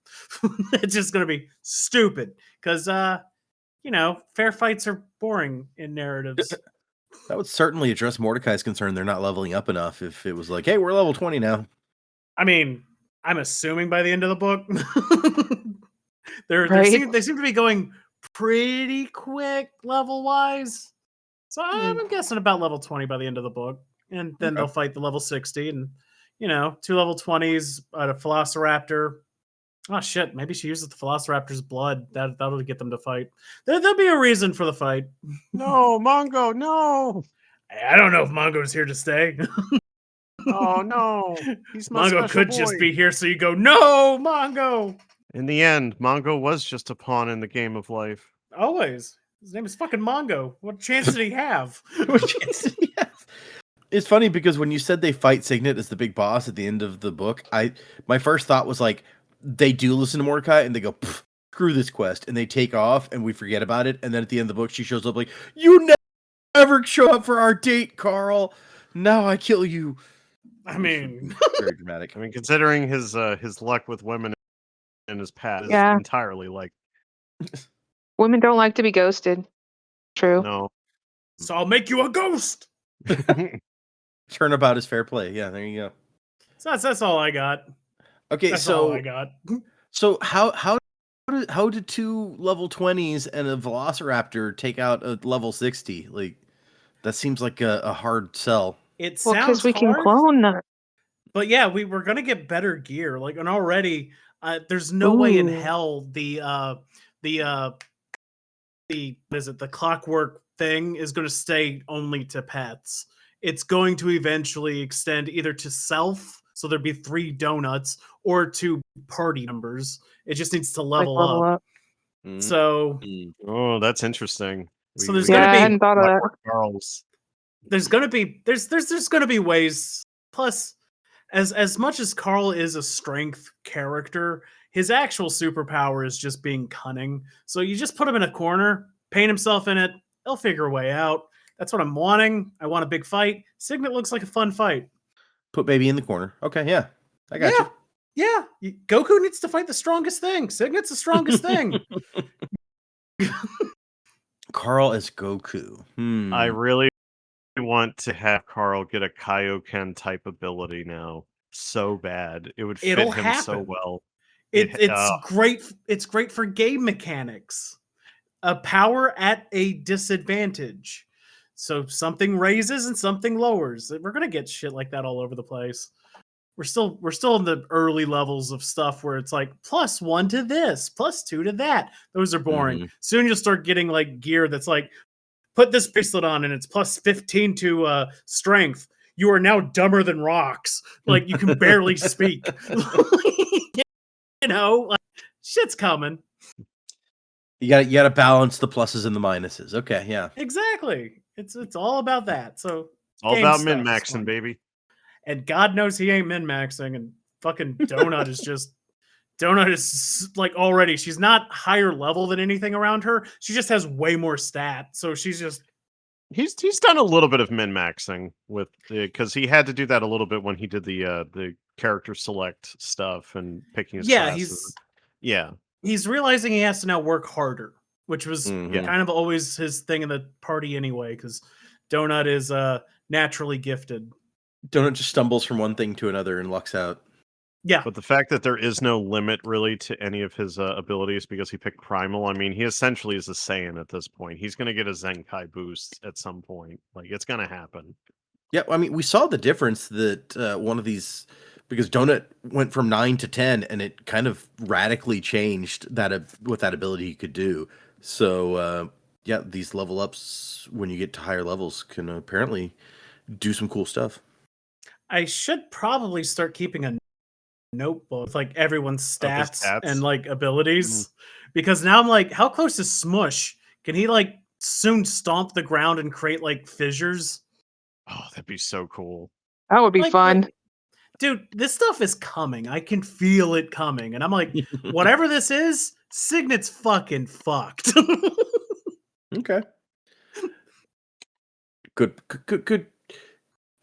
It's just going to be stupid because, fair fights are boring in narratives. That would certainly address Mordecai's concern they're not leveling up enough if it was like, hey, we're level 20 now. I mean, I'm assuming by the end of the book, they seem to be going pretty quick level-wise. So I'm guessing about level 20 by the end of the book. and then they'll fight the level 60, and 2 level 20s at a Velociraptor. Oh shit! Maybe she uses the Velociraptor's blood. That'll get them to fight. There'll be a reason for the fight. No, Mongo, no. I don't know if Mongo's here to stay. Oh no, he's my Mongo special could boy. just be here, so you go, no, Mongo. In the end, Mongo was just a pawn in the game of life. Always. His name is fucking Mongo. What chance did he have? What chance did he have? It's funny because when you said they fight Signet as the big boss at the end of the book, my first thought was like, they do listen to Mordecai and they go, screw this quest, and they take off and we forget about it. And then at the end of the book, she shows up like, you never show up for our date, Carl. Now I kill you. I mean, very dramatic. I mean, considering his luck with women in his past, is Yeah. entirely like Women don't like to be ghosted. True. no. so I'll make you a ghost. Turnabout is fair play. Yeah, there you go. So that's all I got. Okay, That's all I so got. so how did 2 level 20s and a Velociraptor take out a level 60? Like, that seems like a hard sell. It Well, sounds because we can hard, clone them. but yeah, we're gonna get better gear. Like, and already, there's no way in Ooh. hell the clockwork thing is going to stay only to pets. It's going to eventually extend either to self, so there'd be 3 donuts, or to party members. It just needs to Like level level up. up. So Oh, that's interesting. So there's Yeah, gonna I be hadn't thought of that. Charles. there's gonna be there's gonna be ways. Plus, as much as Carl is a strength character, his actual superpower is just being cunning. So you just put him in a corner, paint himself in it, he'll figure a way out. That's what I'm wanting. I want a big fight. Signet looks like a fun fight. Put baby in the corner. Okay, yeah. I got you. Yeah. Goku needs to fight the strongest thing. Signet's the strongest thing. Carl as Goku. I really want to have Carl get a Kaioken type ability now. So bad. It would fit It'll him so happen. well. It's great. It's great for game mechanics. A power at a disadvantage. So something raises and something lowers. We're gonna get shit like that all over the place. We're still in the early levels of stuff where it's like +1 to this, +2 to that. Those are boring. Mhm. Soon you'll start getting like gear that's like, put this bracelet on and it's +15 to strength. You are now dumber than rocks. Like you can barely speak. Like, shit's coming. You got to balance the pluses and the minuses. Okay, yeah. Exactly. It's all about that. So It's all game about stuff min is maxing, fun. baby. And God knows he ain't min maxing. And fucking Donut is like already. She's not higher level than anything around her. She just has way more stat. So she's just He's done a little bit of min maxing with because he had to do that a little bit when he did the character select stuff and picking his classes. he's realizing he has to now work harder, which was Mhm. kind of always his thing in the party anyway. Because Donut is naturally gifted. Donut just stumbles from one thing to another and lucks out. Yeah, But the fact that there is no limit really to any of his abilities because he picked Primal, I mean, he essentially is a Saiyan at this point. He's going to get a Zenkai boost at some point. Like, it's going to happen. Yeah, I mean, we saw the difference that one of these, because Donut went from 9 to 10, and it kind of radically changed what that ability he could do. So, yeah, these level ups, when you get to higher levels, can apparently do some cool stuff. I should probably start keeping a notebook with like everyone's stats and like abilities, because now I'm like, how close is Smush? Can he like soon stomp the ground and create like fissures? Oh, that'd be so cool. That would be fun. Dude, this stuff is coming. I can feel it coming. And I'm like, whatever this is, Signet's fucking fucked. Okay. Good.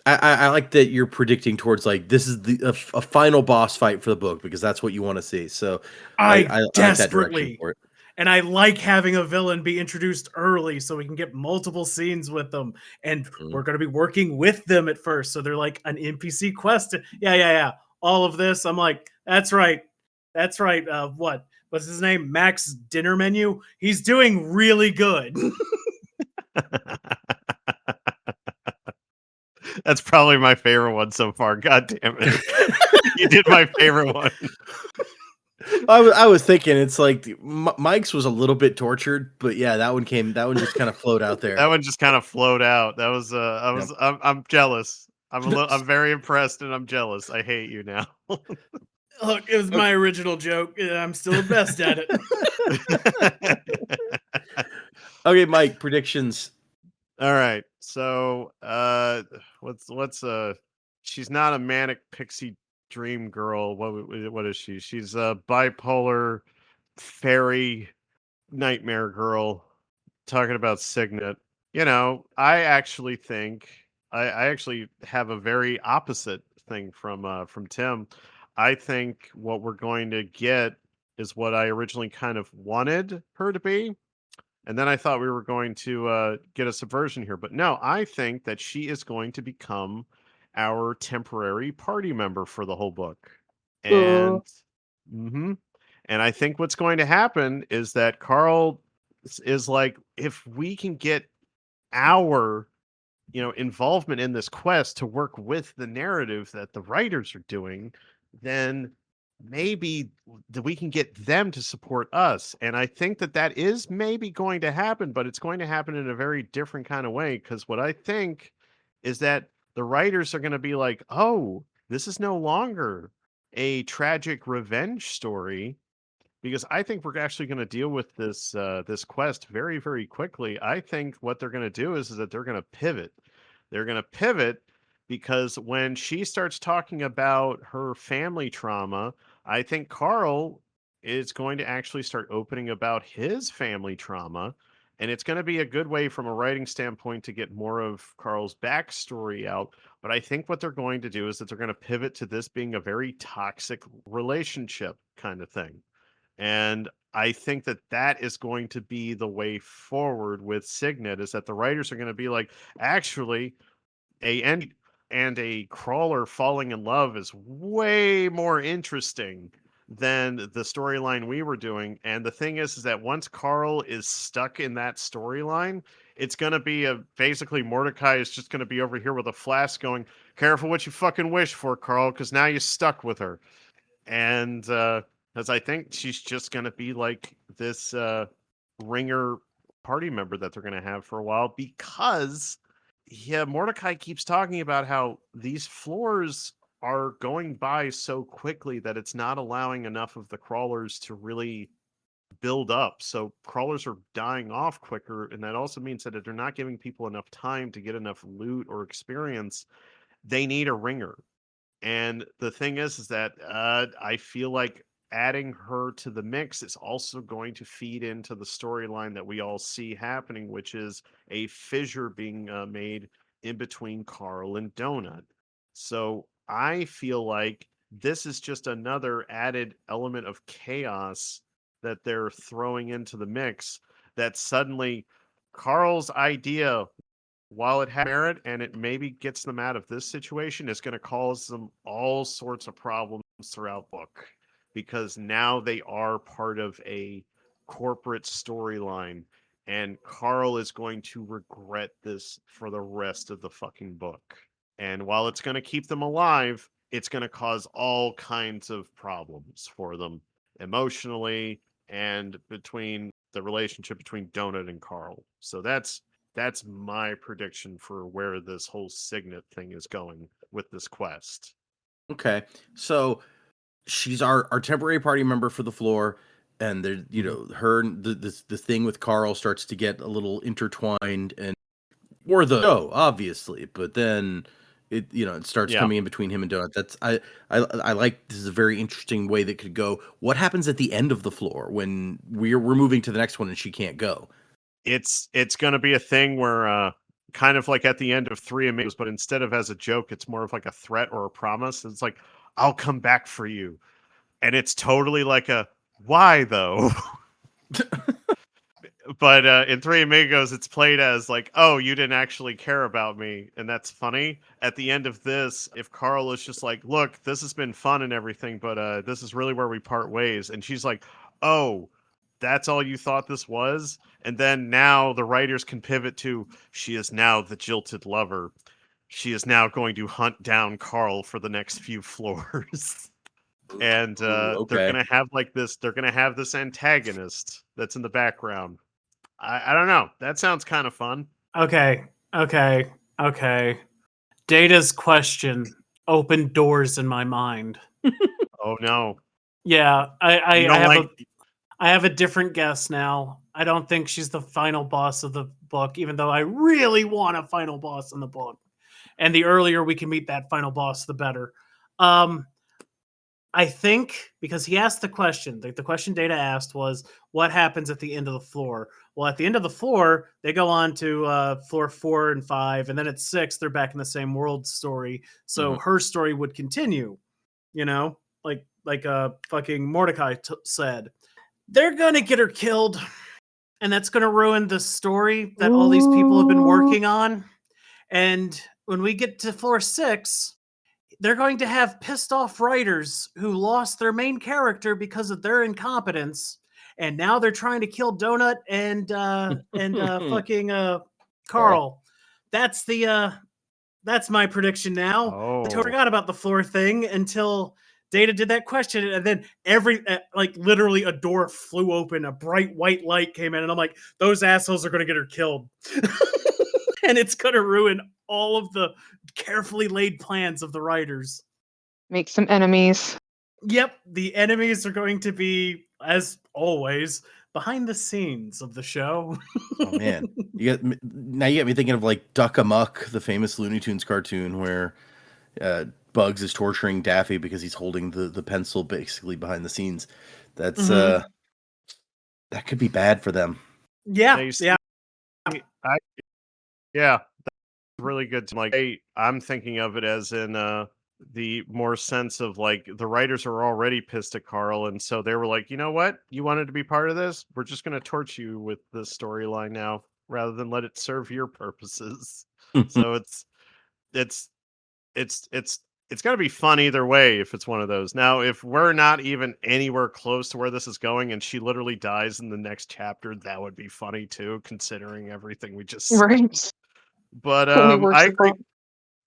I like that you're predicting towards like this is a final boss fight for the book, because that's what you want to see. So I like that direction for it. And I like having a villain be introduced early so we can get multiple scenes with them. And we're going to be working with them at first. So they're like an NPC quest. Yeah. All of this. I'm like, that's right. What's his name? Max Dinner Menu. He's doing really good. That's probably my favorite one so far. God damn it. You did my favorite one. I was thinking it's like Mike's was a little bit tortured, but yeah, that one just kind of flowed out there. That one just kind of flowed out. That was I'm jealous. I'm very impressed and I'm jealous. I hate you now. Look, it was my original joke. I'm still the best at it. Okay, Mike, predictions. All right. So, what's she's not a manic pixie dream girl. What is she? She's a bipolar fairy nightmare girl talking about Signet. I actually think I actually have a very opposite thing from Tim. I think what we're going to get is what I originally kind of wanted her to be. And then I thought we were going to get a subversion here, but no, I think that she is going to become our temporary party member for the whole book. And mhm. And I think what's going to happen is that Carl is like, if we can get our involvement in this quest to work with the narrative that the writers are doing, then maybe we can get them to support us. And I think that is maybe going to happen, but it's going to happen in a very different kind of way, because what I think is that the writers are going to be like, oh, this is no longer a tragic revenge story, because I think we're actually going to deal with this quest very, very quickly. I think what they're going to do is that they're going to pivot. They're going to pivot because when she starts talking about her family trauma, I think Carl is going to actually start opening about his family trauma. And it's going to be a good way from a writing standpoint to get more of Carl's backstory out. But I think what they're going to do is that they're going to pivot to this being a very toxic relationship kind of thing. And I think that is going to be the way forward with Signet, is that the writers are going to be like, actually, a end and a crawler falling in love is way more interesting than the storyline we were doing. And the thing is that once Carl is stuck in that storyline, it's going to be basically Mordecai is just going to be over here with a flask going, careful what you fucking wish for, Carl, because now you're stuck with her. And as I think she's just going to be like this ringer party member that they're going to have for a while, because Mordecai keeps talking about how these floors are going by so quickly that it's not allowing enough of the crawlers to really build up. So crawlers are dying off quicker, and that also means that if they're not giving people enough time to get enough loot or experience, they need a ringer. And the thing is that I feel like adding her to the mix is also going to feed into the storyline that we all see happening, which is a fissure being made in between Carl and Donut. So I feel like this is just another added element of chaos that they're throwing into the mix, that suddenly Carl's idea, while it had merit and it maybe gets them out of this situation, is going to cause them all sorts of problems throughout the book, because now they are part of a corporate storyline, and Carl is going to regret this for the rest of the fucking book. And while it's going to keep them alive, it's going to cause all kinds of problems for them emotionally and between the relationship between Donut and Carl. So that's my prediction for where this whole Signet thing is going with this quest. Okay, so she's our temporary party member for the floor, and there, her the thing with Carl starts to get a little intertwined, and or the show, obviously, but then it starts coming in between him and Donut. That's I like, this is a very interesting way that could go. What happens at the end of the floor when we're moving to the next one and she can't go? It's going to be a thing where kind of like at the end of Three Amigos, but instead of as a joke, it's more of like a threat or a promise. It's like, I'll come back for you. And it's totally like a, why though? But in Three Amigos, it's played as like, oh, you didn't actually care about me. And that's funny. At the end of this, if Carl is just like, look, this has been fun and everything, but this is really where we part ways. And she's like, oh, that's all you thought this was? And then now the writers can pivot to, she is now the jilted lover. she is now going to hunt down Carl for the next few floors. And they're okay. gonna have they're gonna have this antagonist that's in the background. I don't know. That sounds kind of fun. Okay. Data's question opened doors in my mind. Oh no. Yeah, You don't I have a different guess now. I don't think she's the final boss of the book, even though I really want a final boss in the book. And the earlier we can meet that final boss, the better. I think because he asked the question, the question Data asked was, what happens at the end of the floor? Well, at the end of the floor, they go on to floor 4 and 5, and then at 6, they're back in the same world story. So her story would continue, you know, like fucking Mordecai said. They're gonna get her killed, and that's gonna ruin the story that all these people have been working on. And when we get to floor 6, they're going to have pissed off writers who lost their main character because of their incompetence, and now they're trying to kill Donut and fucking Carl. That's my prediction now. Oh. I forgot about the floor thing until Data did that question, and then literally a door flew open, a bright white light came in, and I'm like, those assholes are going to get her killed. And it's going to ruin all of the carefully laid plans of the writers. Make some enemies. Yep, the enemies are going to be, as always, behind the scenes of the show. Oh man, you got me thinking of like Duck Amuck, the famous Looney Tunes cartoon where Bugs is torturing Daffy because he's holding the pencil basically behind the scenes. That's that could be bad for them. Yeah. Yeah, that's really good. Like, I'm thinking of it as in the more sense of like the writers are already pissed at Carl, and so they were like, you know what, you wanted to be part of this, we're just going to torture you with this storyline now rather than let it serve your purposes. So it's going to be fun either way if it's one of those. Now, if we're not even anywhere close to where this is going and she literally dies in the next chapter, that would be funny too, considering everything we just said. Right. But Only worse I than agree. that.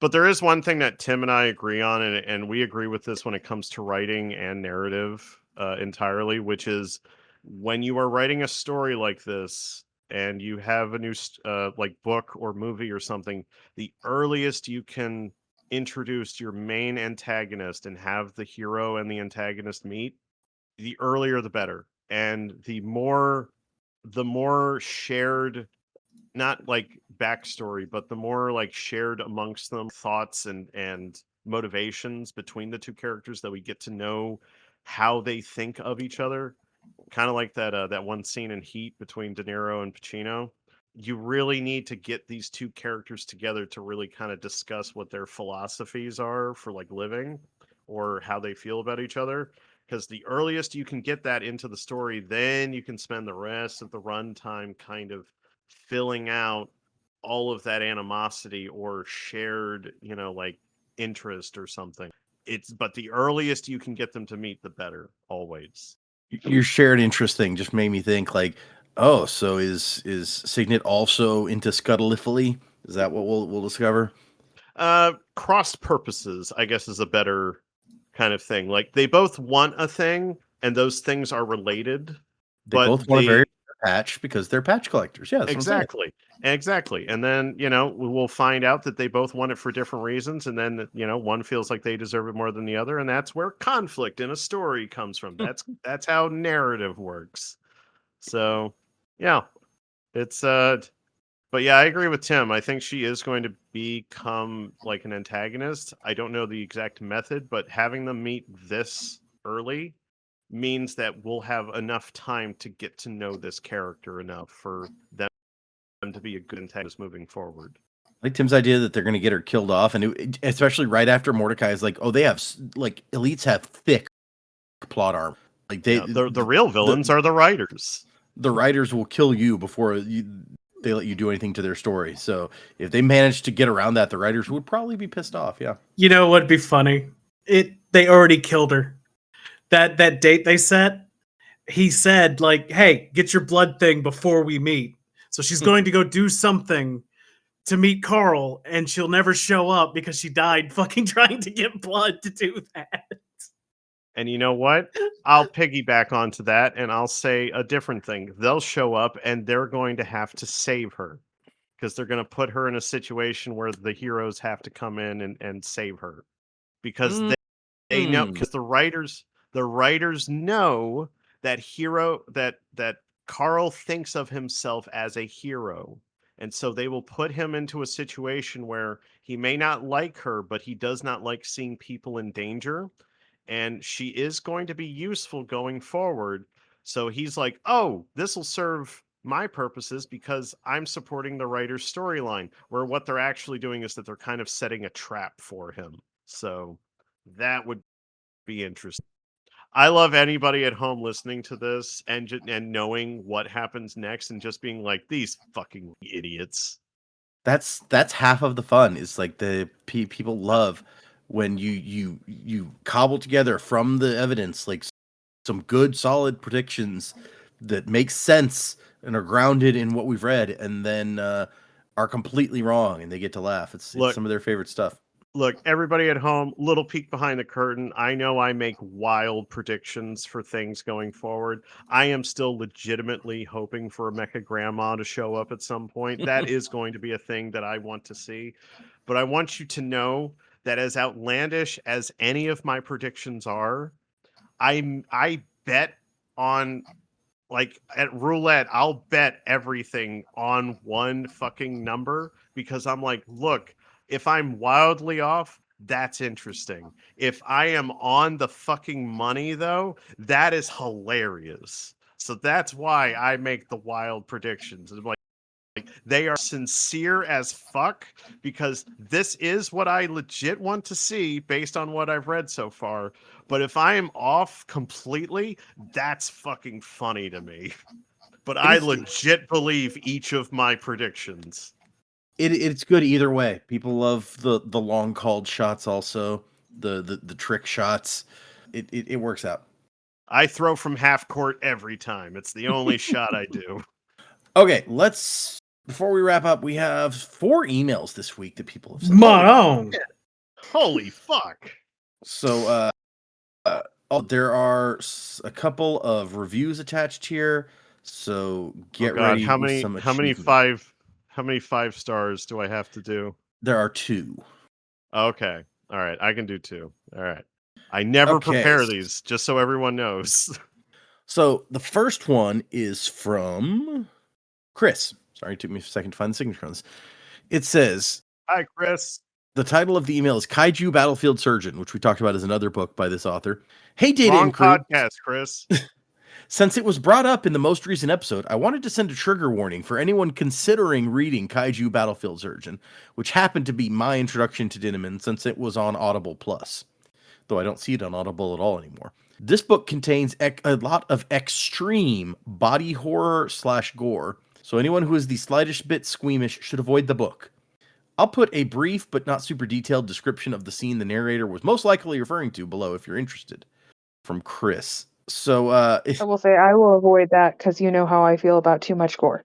But there is one thing that Tim and I agree on, and we agree with this when it comes to writing and narrative entirely, which is when you are writing a story like this and you have a new like book or movie or something, the earliest you can introduce your main antagonist and have the hero and the antagonist meet, the earlier the better. And the more shared, not like backstory, but the more like shared amongst them thoughts and motivations between the two characters that we get to know how they think of each other, kind of like that one scene in Heat between De Niro and Pacino. You really need to get these two characters together to really kind of discuss what their philosophies are for like living or how they feel about each other. Because the earliest you can get that into the story, then you can spend the rest of the runtime kind of filling out all of that animosity or shared, like interest or something. But the earliest you can get them to meet, the better, always. Your shared interest thing just made me think like, oh, so is Signet also into Scuttleifily? Is that what we'll discover? Cross purposes, I guess, is a better kind of thing. Like they both want a thing, and those things are related. They both want a very patch because they're patch collectors. Yeah, that's exactly. And then we will find out that they both want it for different reasons, and then one feels like they deserve it more than the other, and that's where conflict in a story comes from. That's how narrative works. So yeah, it's but yeah, I agree with Tim. I think she is going to become like an antagonist. I don't know the exact method, but having them meet this early means that we'll have enough time to get to know this character enough for them to be a good antagonist moving forward. I like Tim's idea that they're going to get her killed off, and especially right after Mordecai is like, oh, they have like elites have thick plot armor. Like the real villains are the writers. The writers will kill you before they let you do anything to their story. So if they manage to get around that, the writers would probably be pissed off. Yeah. You know what'd be funny? They already killed her. That date they set, he said like, "Hey, get your blood thing before we meet." So she's going to go do something to meet Carl, and she'll never show up because she died fucking trying to get blood to do that. And you know what? I'll piggyback onto that and I'll say a different thing. They'll show up and they're going to have to save her because they're going to put her in a situation where the heroes have to come in and save her because they know, because the writers know that that Carl thinks of himself as a hero. And so they will put him into a situation where he may not like her, but he does not like seeing people in danger. And she is going to be useful going forward. So he's like, oh, this will serve my purposes because I'm supporting the writer's storyline, where what they're actually doing is that they're kind of setting a trap for him. So that would be interesting. I love anybody at home listening to this and knowing what happens next and just being like, these fucking idiots. That's half of the fun. Is like the people love when you cobble together from the evidence like some good solid predictions that make sense and are grounded in what we've read, and then are completely wrong, and they get to laugh. It's Look, some of their favorite stuff. Look, everybody at home, little peek behind the curtain. I know I make wild predictions for things going forward. I am still legitimately hoping for a Mecha Grandma to show up at some point. That is going to be a thing that I want to see. But I want you to know that as outlandish as any of my predictions are, I bet on, like, at roulette, I'll bet everything on one fucking number because I'm like, look, if I'm wildly off, that's interesting. If I am on the fucking money, though, that is hilarious. So that's why I make the wild predictions. I'm like, they are sincere as fuck because this is what I legit want to see based on what I've read so far. But if I am off completely, that's fucking funny to me. But I legit believe each of my predictions. It's good either way. People love the long called shots, also the trick shots. It works out. I throw from half court every time. It's the only shot I do. Okay, before we wrap up, we have 4 emails this week that people have sent. Maron. Holy fuck. So there are a couple of reviews attached here. So get ready. How many 5 stars do I have to do? There are 2. Okay. All right. I can do 2. All right. I never prepare these, just so everyone knows. So the first one is from Chris. Sorry, it took me a second to find the signature on this. It says, hi, Chris. The title of the email is Kaiju Battlefield Surgeon, which we talked about as another book by this author. Hey, Data Wrong and Crew. podcast, Chris. Since it was brought up in the most recent episode, I wanted to send a trigger warning for anyone considering reading Kaiju Battlefield Surgeon, which happened to be my introduction to Dinneman since it was on Audible Plus, though I don't see it on Audible at all anymore. This book contains a lot of extreme body horror / gore, so anyone who is the slightest bit squeamish should avoid the book. I'll put a brief but not super detailed description of the scene the narrator was most likely referring to below if you're interested. From Chris. So I will say I will avoid that because you know how I feel about too much gore.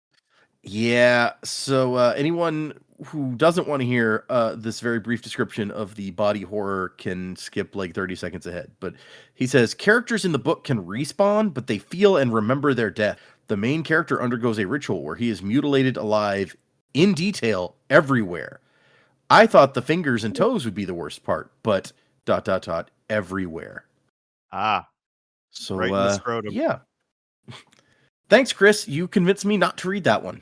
Yeah, so anyone who doesn't want to hear this very brief description of the body horror can skip like 30 seconds ahead. But he says, characters in the book can respawn, but they feel and remember their death. The main character undergoes a ritual where he is mutilated alive in detail everywhere. I thought the fingers and toes would be the worst part, but ... everywhere. So right in the scrotum. Yeah. Thanks, Chris. You convinced me not to read that one.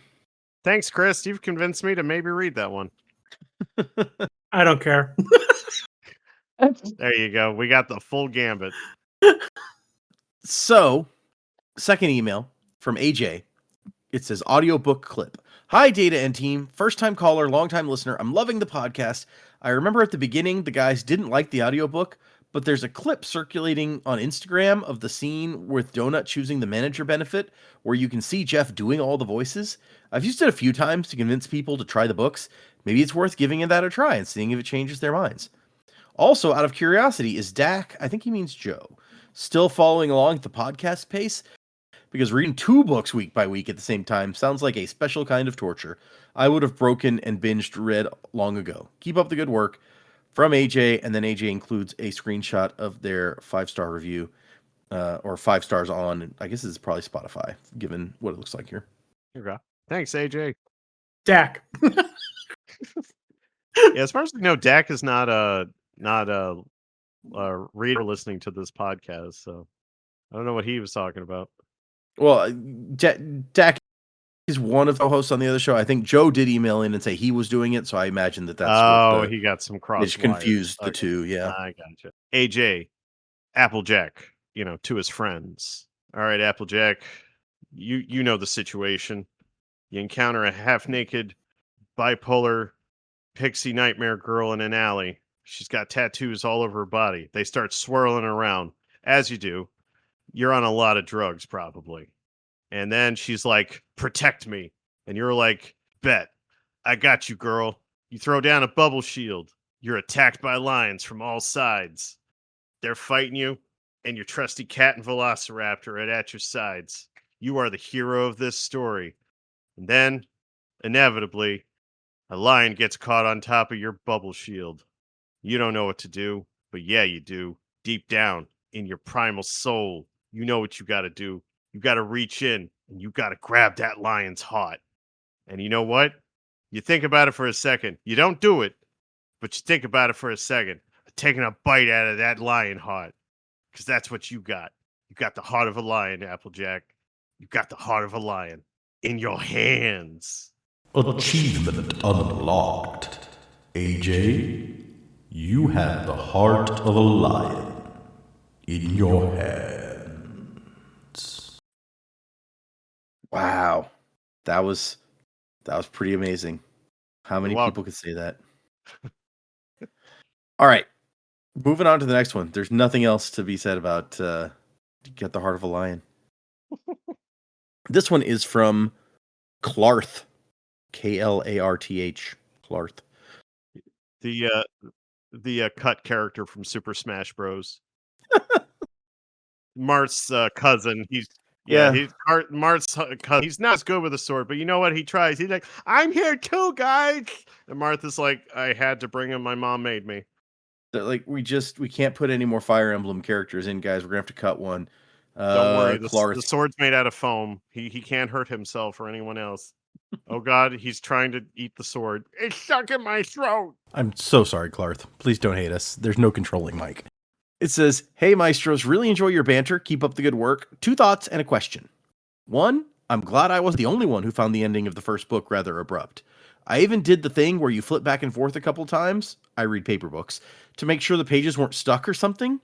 Thanks, Chris. You've convinced me to maybe read that one. I don't care. There you go. We got the full gambit. So, second email from AJ. It says audiobook clip. Hi, Data and team. First time caller, long time listener. I'm loving the podcast. I remember at the beginning the guys didn't like the audiobook, but there's a clip circulating on Instagram of the scene with Donut choosing the manager benefit where you can see Jeff doing all the voices. I've used it a few times to convince people to try the books. Maybe it's worth giving it that a try and seeing if it changes their minds. Also, out of curiosity, is Dak, I think he means Joe, still following along at the podcast pace? because reading 2 books week by week at the same time sounds like a special kind of torture. I would have broken and binged read long ago. Keep up the good work. From AJ, and then AJ includes a screenshot of their 5-star review, or 5 stars on, I guess it's probably Spotify, given what it looks like here. Here we go. Thanks, AJ. Dak. Yeah, as far as we know, Dak is not a reader listening to this podcast, so I don't know what he was talking about. Well, Dak is one of the hosts on the other show. I think Joe did email in and say he was doing it, so I imagine that's he got some cross. which confused the two. Yeah, I gotcha. AJ, Applejack, to his friends. All right, Applejack, you know the situation. You encounter a half-naked, bipolar pixie nightmare girl in an alley. She's got tattoos all over her body. They start swirling around. As you do, you're on a lot of drugs, probably. And then she's like, protect me. And you're like, bet. I got you, girl. You throw down a bubble shield. You're attacked by lions from all sides. They're fighting you, and your trusty cat and velociraptor are at your sides. You are the hero of this story. And then, inevitably, a lion gets caught on top of your bubble shield. You don't know what to do, but yeah, you do. Deep down, in your primal soul, you know what you got to do. You got to reach in, and you got to grab that lion's heart. And you know what? You think about it for a second. You don't do it, but you think about it for a second. Taking a bite out of that lion heart. Because that's what you got. You got the heart of a lion, Applejack. You got the heart of a lion in your hands. Achievement unlocked. AJ, you have the heart of a lion in your hands. wow, that was pretty amazing. How many people could say that? All right, moving on to the next one. There's nothing else to be said about Get the Heart of a Lion. This one is from Clarth. Klarth. Clarth. The cut character from Super Smash Bros. Marth's cousin. Marth's cousin. He's not as good with a sword, but you know what? He tries. He's like, I'm here too, guys. And Martha's like, I had to bring him. My mom made me. Like we can't put any more Fire Emblem characters in, guys. We're gonna have to cut one. Don't worry. The sword's made out of foam. He can't hurt himself or anyone else. Oh God, he's trying to eat the sword. It's stuck in my throat. I'm so sorry, Clarth. Please don't hate us. There's no controlling Mike. It says, hey, Maestros, really enjoy your banter. Keep up the good work. 2 thoughts and a question. 1, I'm glad I wasn't the only one who found the ending of the first book rather abrupt. I even did the thing where you flip back and forth a couple times. I read paper books. To make sure the pages weren't stuck or something.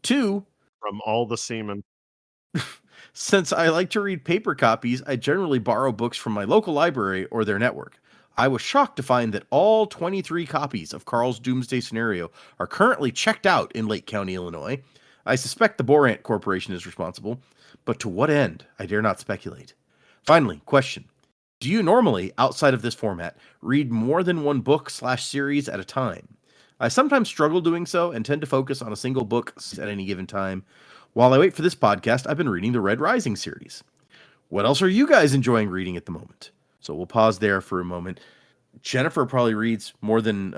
2, from all the semen. Since I like to read paper copies, I generally borrow books from my local library or their network. I was shocked to find that all 23 copies of Carl's Doomsday Scenario are currently checked out in Lake County, Illinois. I suspect the Borant Corporation is responsible, but to what end? I dare not speculate. Finally, question. Do you normally, outside of this format, read more than one book/series at a time? I sometimes struggle doing so and tend to focus on a single book at any given time. While I wait for this podcast, I've been reading the Red Rising series. What else are you guys enjoying reading at the moment? So we'll pause there for a moment. Jennifer probably reads more than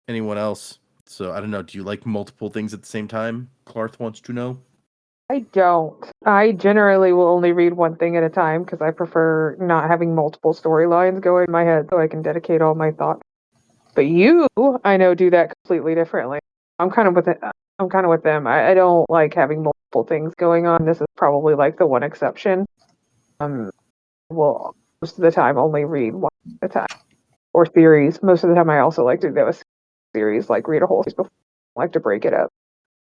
anyone else. So I don't know. Do you like multiple things at the same time? Clarth wants to know. I don't. I generally will only read one thing at a time because I prefer not having multiple storylines going in my head so I can dedicate all my thoughts. But you, I know, do that completely differently. I'm kind of with it. I'm kind of with them. I don't like having multiple things going on. This is probably like the one exception. Well, most of the time only read one at a time. Or series. Most of the time I also like to do a series, like read a whole series before I like to break it up.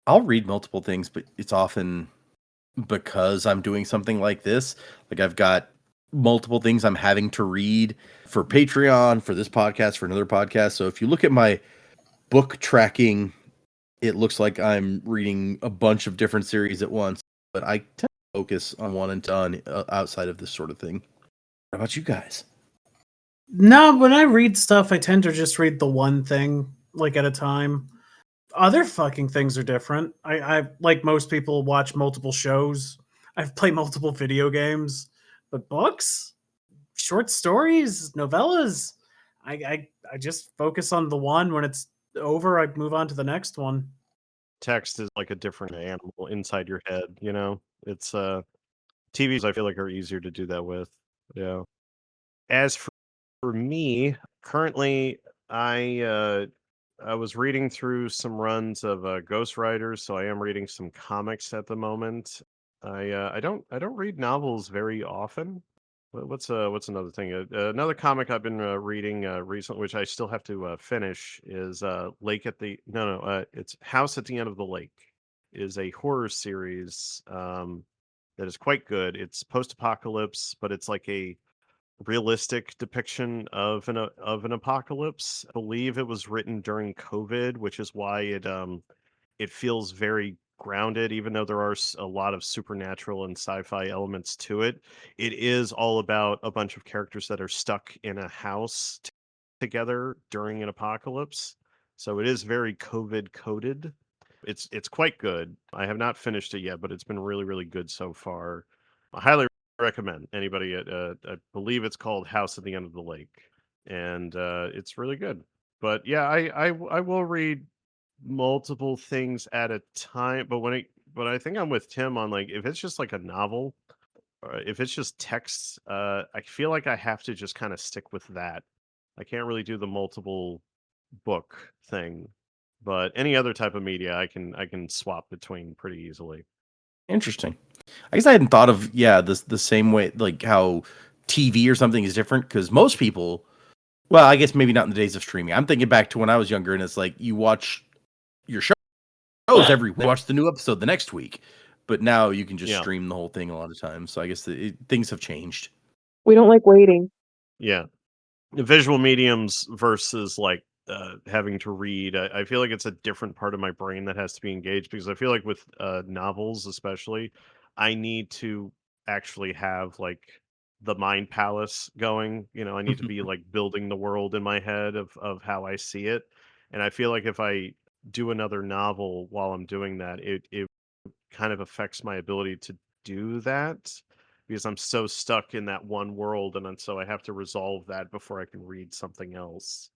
I'll read multiple things, but it's often because I'm doing something like this. Like I've got multiple things I'm having to read for Patreon, for this podcast, for another podcast. So if you look at my book tracking, it looks like I'm reading a bunch of different series at once. But I tend to focus on one and done outside of this sort of thing. What about you guys? No, when I read stuff, I tend to just read the one thing, like at a time. Other fucking things are different. I like most people watch multiple shows. I've played multiple video games, but books, short stories, novellas, I just focus on the one. When it's over, I move on to the next one. Text is like a different animal inside your head, you know? It's TVs I feel like are easier to do that with. Yeah. As for me, currently I was reading through some runs of Ghost Riders, so I am reading some comics at the moment. I don't read novels very often. What's another thing? Another comic I've been reading recently, which I still have to finish, is Lake at the no no it's House at the End of the Lake. Is a horror series that is quite good. It's post-apocalypse, but it's like a realistic depiction of an apocalypse. I believe it was written during COVID, which is why it feels very grounded, even though there are a lot of supernatural and sci-fi elements to it. It is all about a bunch of characters that are stuck in a house together during an apocalypse. So it is very COVID coded. It's quite good. I have not finished it yet, but it's been really really good so far. I highly recommend anybody. I believe it's called House at the End of the Lake, and it's really good. But yeah, I will read multiple things at a time. But I think I'm with Tim on like if it's just like a novel, or if it's just text, I feel like I have to just kind of stick with that. I can't really do the multiple book thing, but any other type of media I can swap between pretty easily. Interesting. I guess I hadn't thought of the same way, like how TV or something is different, because most people, well, I guess maybe not in the days of streaming. I'm thinking back to when I was younger, and it's like you watch your shows every week, watch the new episode the next week, but now you can just Yeah. stream the whole thing a lot of times. So I guess things have changed. We don't like waiting. Yeah. The visual mediums versus like having to read. I feel like it's a different part of my brain that has to be engaged because I feel like with novels, especially, I need to actually have like the mind palace going. You know, I need to be like building the world in my head of how I see it. And I feel like if I do another novel while I'm doing that, it kind of affects my ability to do that because I'm so stuck in that one world, and then so I have to resolve that before I can read something else.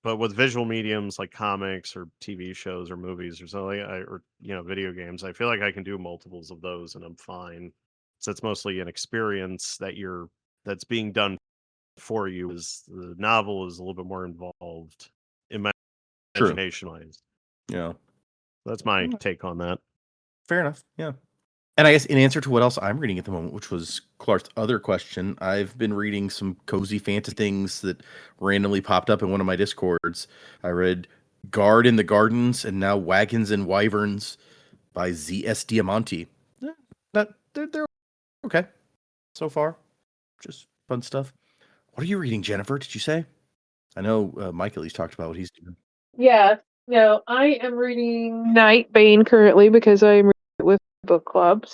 But with visual mediums like comics or TV shows or movies or something, or video games, I feel like I can do multiples of those and I'm fine. So it's mostly an experience that's being done for you. Is the novel is a little bit more involved, True. imagination wise. Yeah. That's my take on that. Fair enough. Yeah. And I guess in answer to what else I'm reading at the moment, which was Clark's other question, I've been reading some cozy fantasy things that randomly popped up in one of my Discords. I read Guard in the Gardens and now Wagons and Wyverns by Z.S. Diamante. They're okay so far. Just fun stuff. What are you reading, Jennifer? Did you say? I know Mike at least talked about what he's doing. Yeah. No, I am reading Nightbane currently because I'm reading it with book clubs.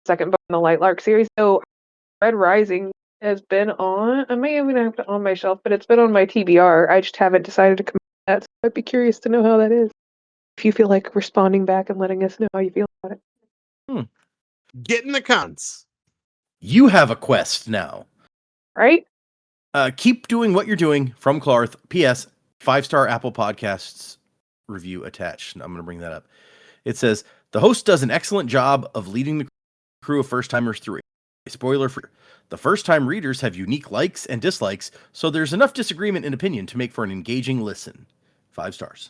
Second book in the Lightlark series. So Red Rising has been on. I may even have it on my shelf, but it's been on my TBR. I just haven't decided to commit to that. So I'd be curious to know how that is. If you feel like responding back and letting us know how you feel about it. Get in the cons. You have a quest now. Right? Keep doing what you're doing from Clarth. P.S. 5-star Apple Podcasts review attached. I'm going to bring that up. It says, the host does an excellent job of leading the crew of first-timers through a spoiler free. The first-time readers have unique likes and dislikes, so there's enough disagreement in opinion to make for an engaging listen. 5 stars.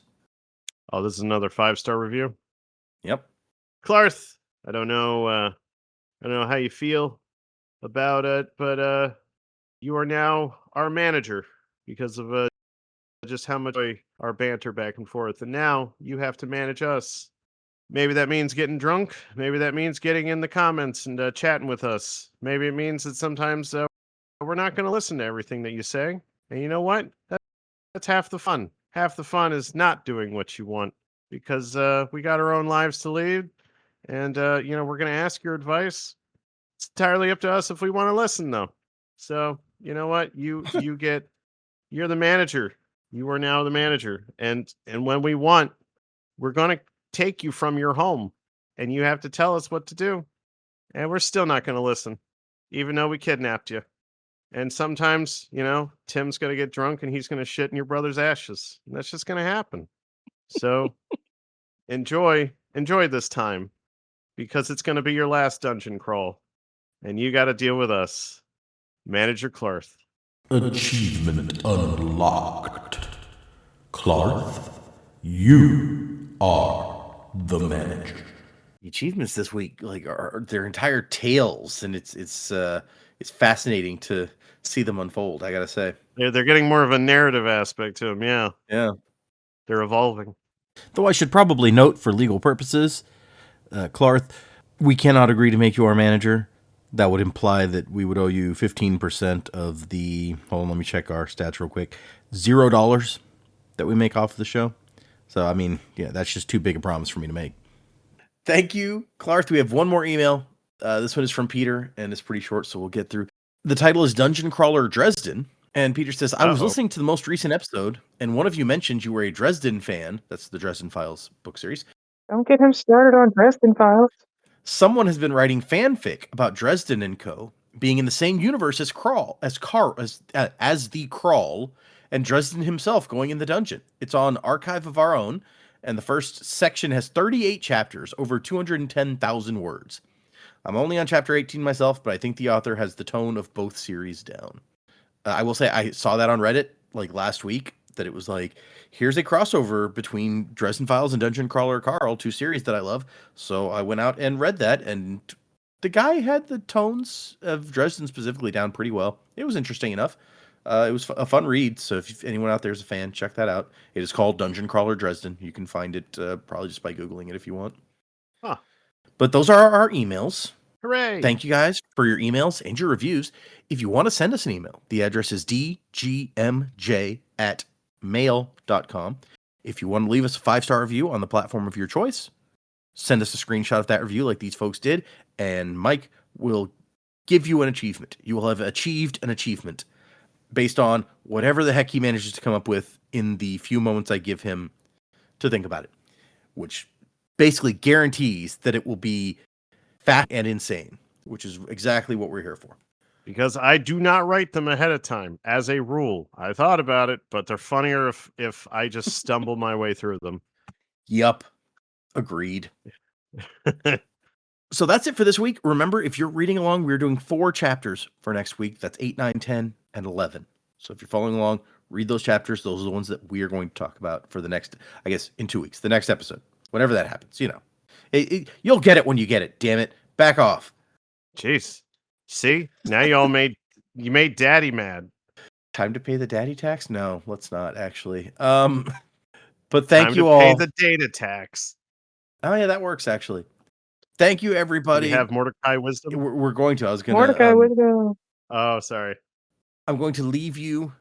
Oh, this is another 5-star review. Yep. Clarth, I don't know how you feel about it, but you are now our manager because of just how much our banter back and forth, and now you have to manage us. Maybe that means getting drunk. Maybe that means getting in the comments and chatting with us. Maybe it means that sometimes we're not going to listen to everything that you say. And you know what? That's half the fun. Half the fun is not doing what you want because we got our own lives to lead. And, we're going to ask your advice. It's entirely up to us if we want to listen, though. So, you know what? You're the manager. You are now the manager. And when we want, we're going to take you from your home and you have to tell us what to do. And we're still not going to listen, even though we kidnapped you. And sometimes, Tim's going to get drunk and he's going to shit in your brother's ashes. And that's just going to happen. So enjoy this time, because it's going to be your last dungeon crawl. And you got to deal with us, Manager Clarth. Achievement unlocked. Clarth, you are the manager. The achievements this week are their entire tales, and it's fascinating to see them unfold. I gotta say, They're getting more of a narrative aspect to them. Yeah, they're evolving. Though I should probably note, for legal purposes, Clarth, we cannot agree to make you our manager. That would imply that we would owe you 15% of the, hold on, let me check our stats real quick, $0 that we make off of the show. So, I mean, yeah, that's just too big a promise for me to make. Thank you, Clarth. We have one more email. This one is from Peter, and it's pretty short, so we'll get through. The title is Dungeon Crawler Dresden, and Peter says, I was listening to the most recent episode, and one of you mentioned you were a Dresden fan. That's the Dresden Files book series. Don't get him started on Dresden Files. Someone has been writing fanfic about Dresden and Co. being in the same universe as the Crawl, and Dresden himself going in the dungeon. It's on Archive of Our Own, and the first section has 38 chapters, over 210,000 words. I'm only on chapter 18 myself, but I think the author has the tone of both series down. I will say I saw that on Reddit last week, that it was here's a crossover between Dresden Files and Dungeon Crawler Carl, two series that I love. So I went out and read that, and the guy had the tones of Dresden specifically down pretty well. It was interesting enough. It was a fun read, so if anyone out there is a fan, check that out. It is called Dungeon Crawler Dresden. You can find it probably just by Googling it if you want. Huh. But those are our emails. Hooray! Thank you guys for your emails and your reviews. If you want to send us an email, the address is dgmj@mail.com. If you want to leave us a 5-star review on the platform of your choice, send us a screenshot of that review like these folks did, and Mike will give you an achievement. You will have achieved an achievement based on whatever the heck he manages to come up with in the few moments I give him to think about it, which basically guarantees that it will be fat and insane, which is exactly what we're here for. Because I do not write them ahead of time, as a rule. I thought about it, but they're funnier if I just stumble my way through them. Yup. Agreed. So that's it for this week. Remember, if you're reading along, we're doing 4 chapters for next week. That's 8, 9, 10, and 11. So if you're following along, read those chapters. Those are the ones that we are going to talk about for the next, I guess, in 2 weeks, the next episode, whenever that happens. You'll get it when you get it. Damn it. Back off. Jeez. See? Now you made Daddy mad. Time to pay the daddy tax? No, let's not actually. But thank you all. Pay the data tax. Oh yeah, that works actually. Thank you, everybody. Do we have Mordecai wisdom? We're going to. I was going to. Mordecai wisdom. Oh, sorry. I'm going to leave you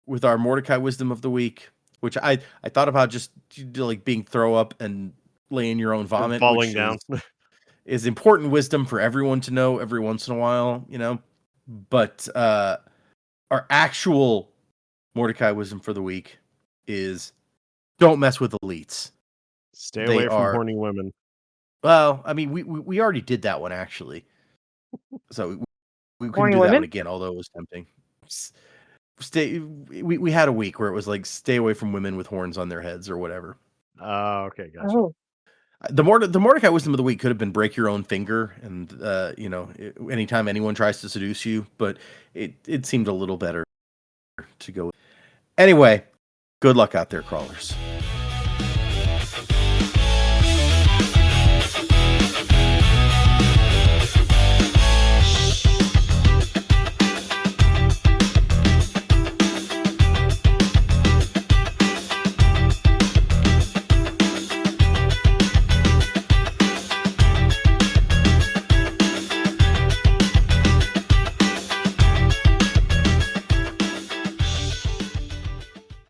with our Mordecai wisdom of the week, which I thought about just being throw up and laying your own vomit, falling down. Is important wisdom for everyone to know every once in a while, But our actual Mordecai wisdom for the week is don't mess with elites. Stay away from horny women. Well, I mean, we already did that one actually, so we couldn't do that one again. Although it was tempting. We had a week where it was stay away from women with horns on their heads or whatever. Oh, okay, gotcha. Oh. The Mordecai wisdom of the week could have been break your own finger, and anytime anyone tries to seduce you, but it seemed a little better to go. Anyway, good luck out there, crawlers.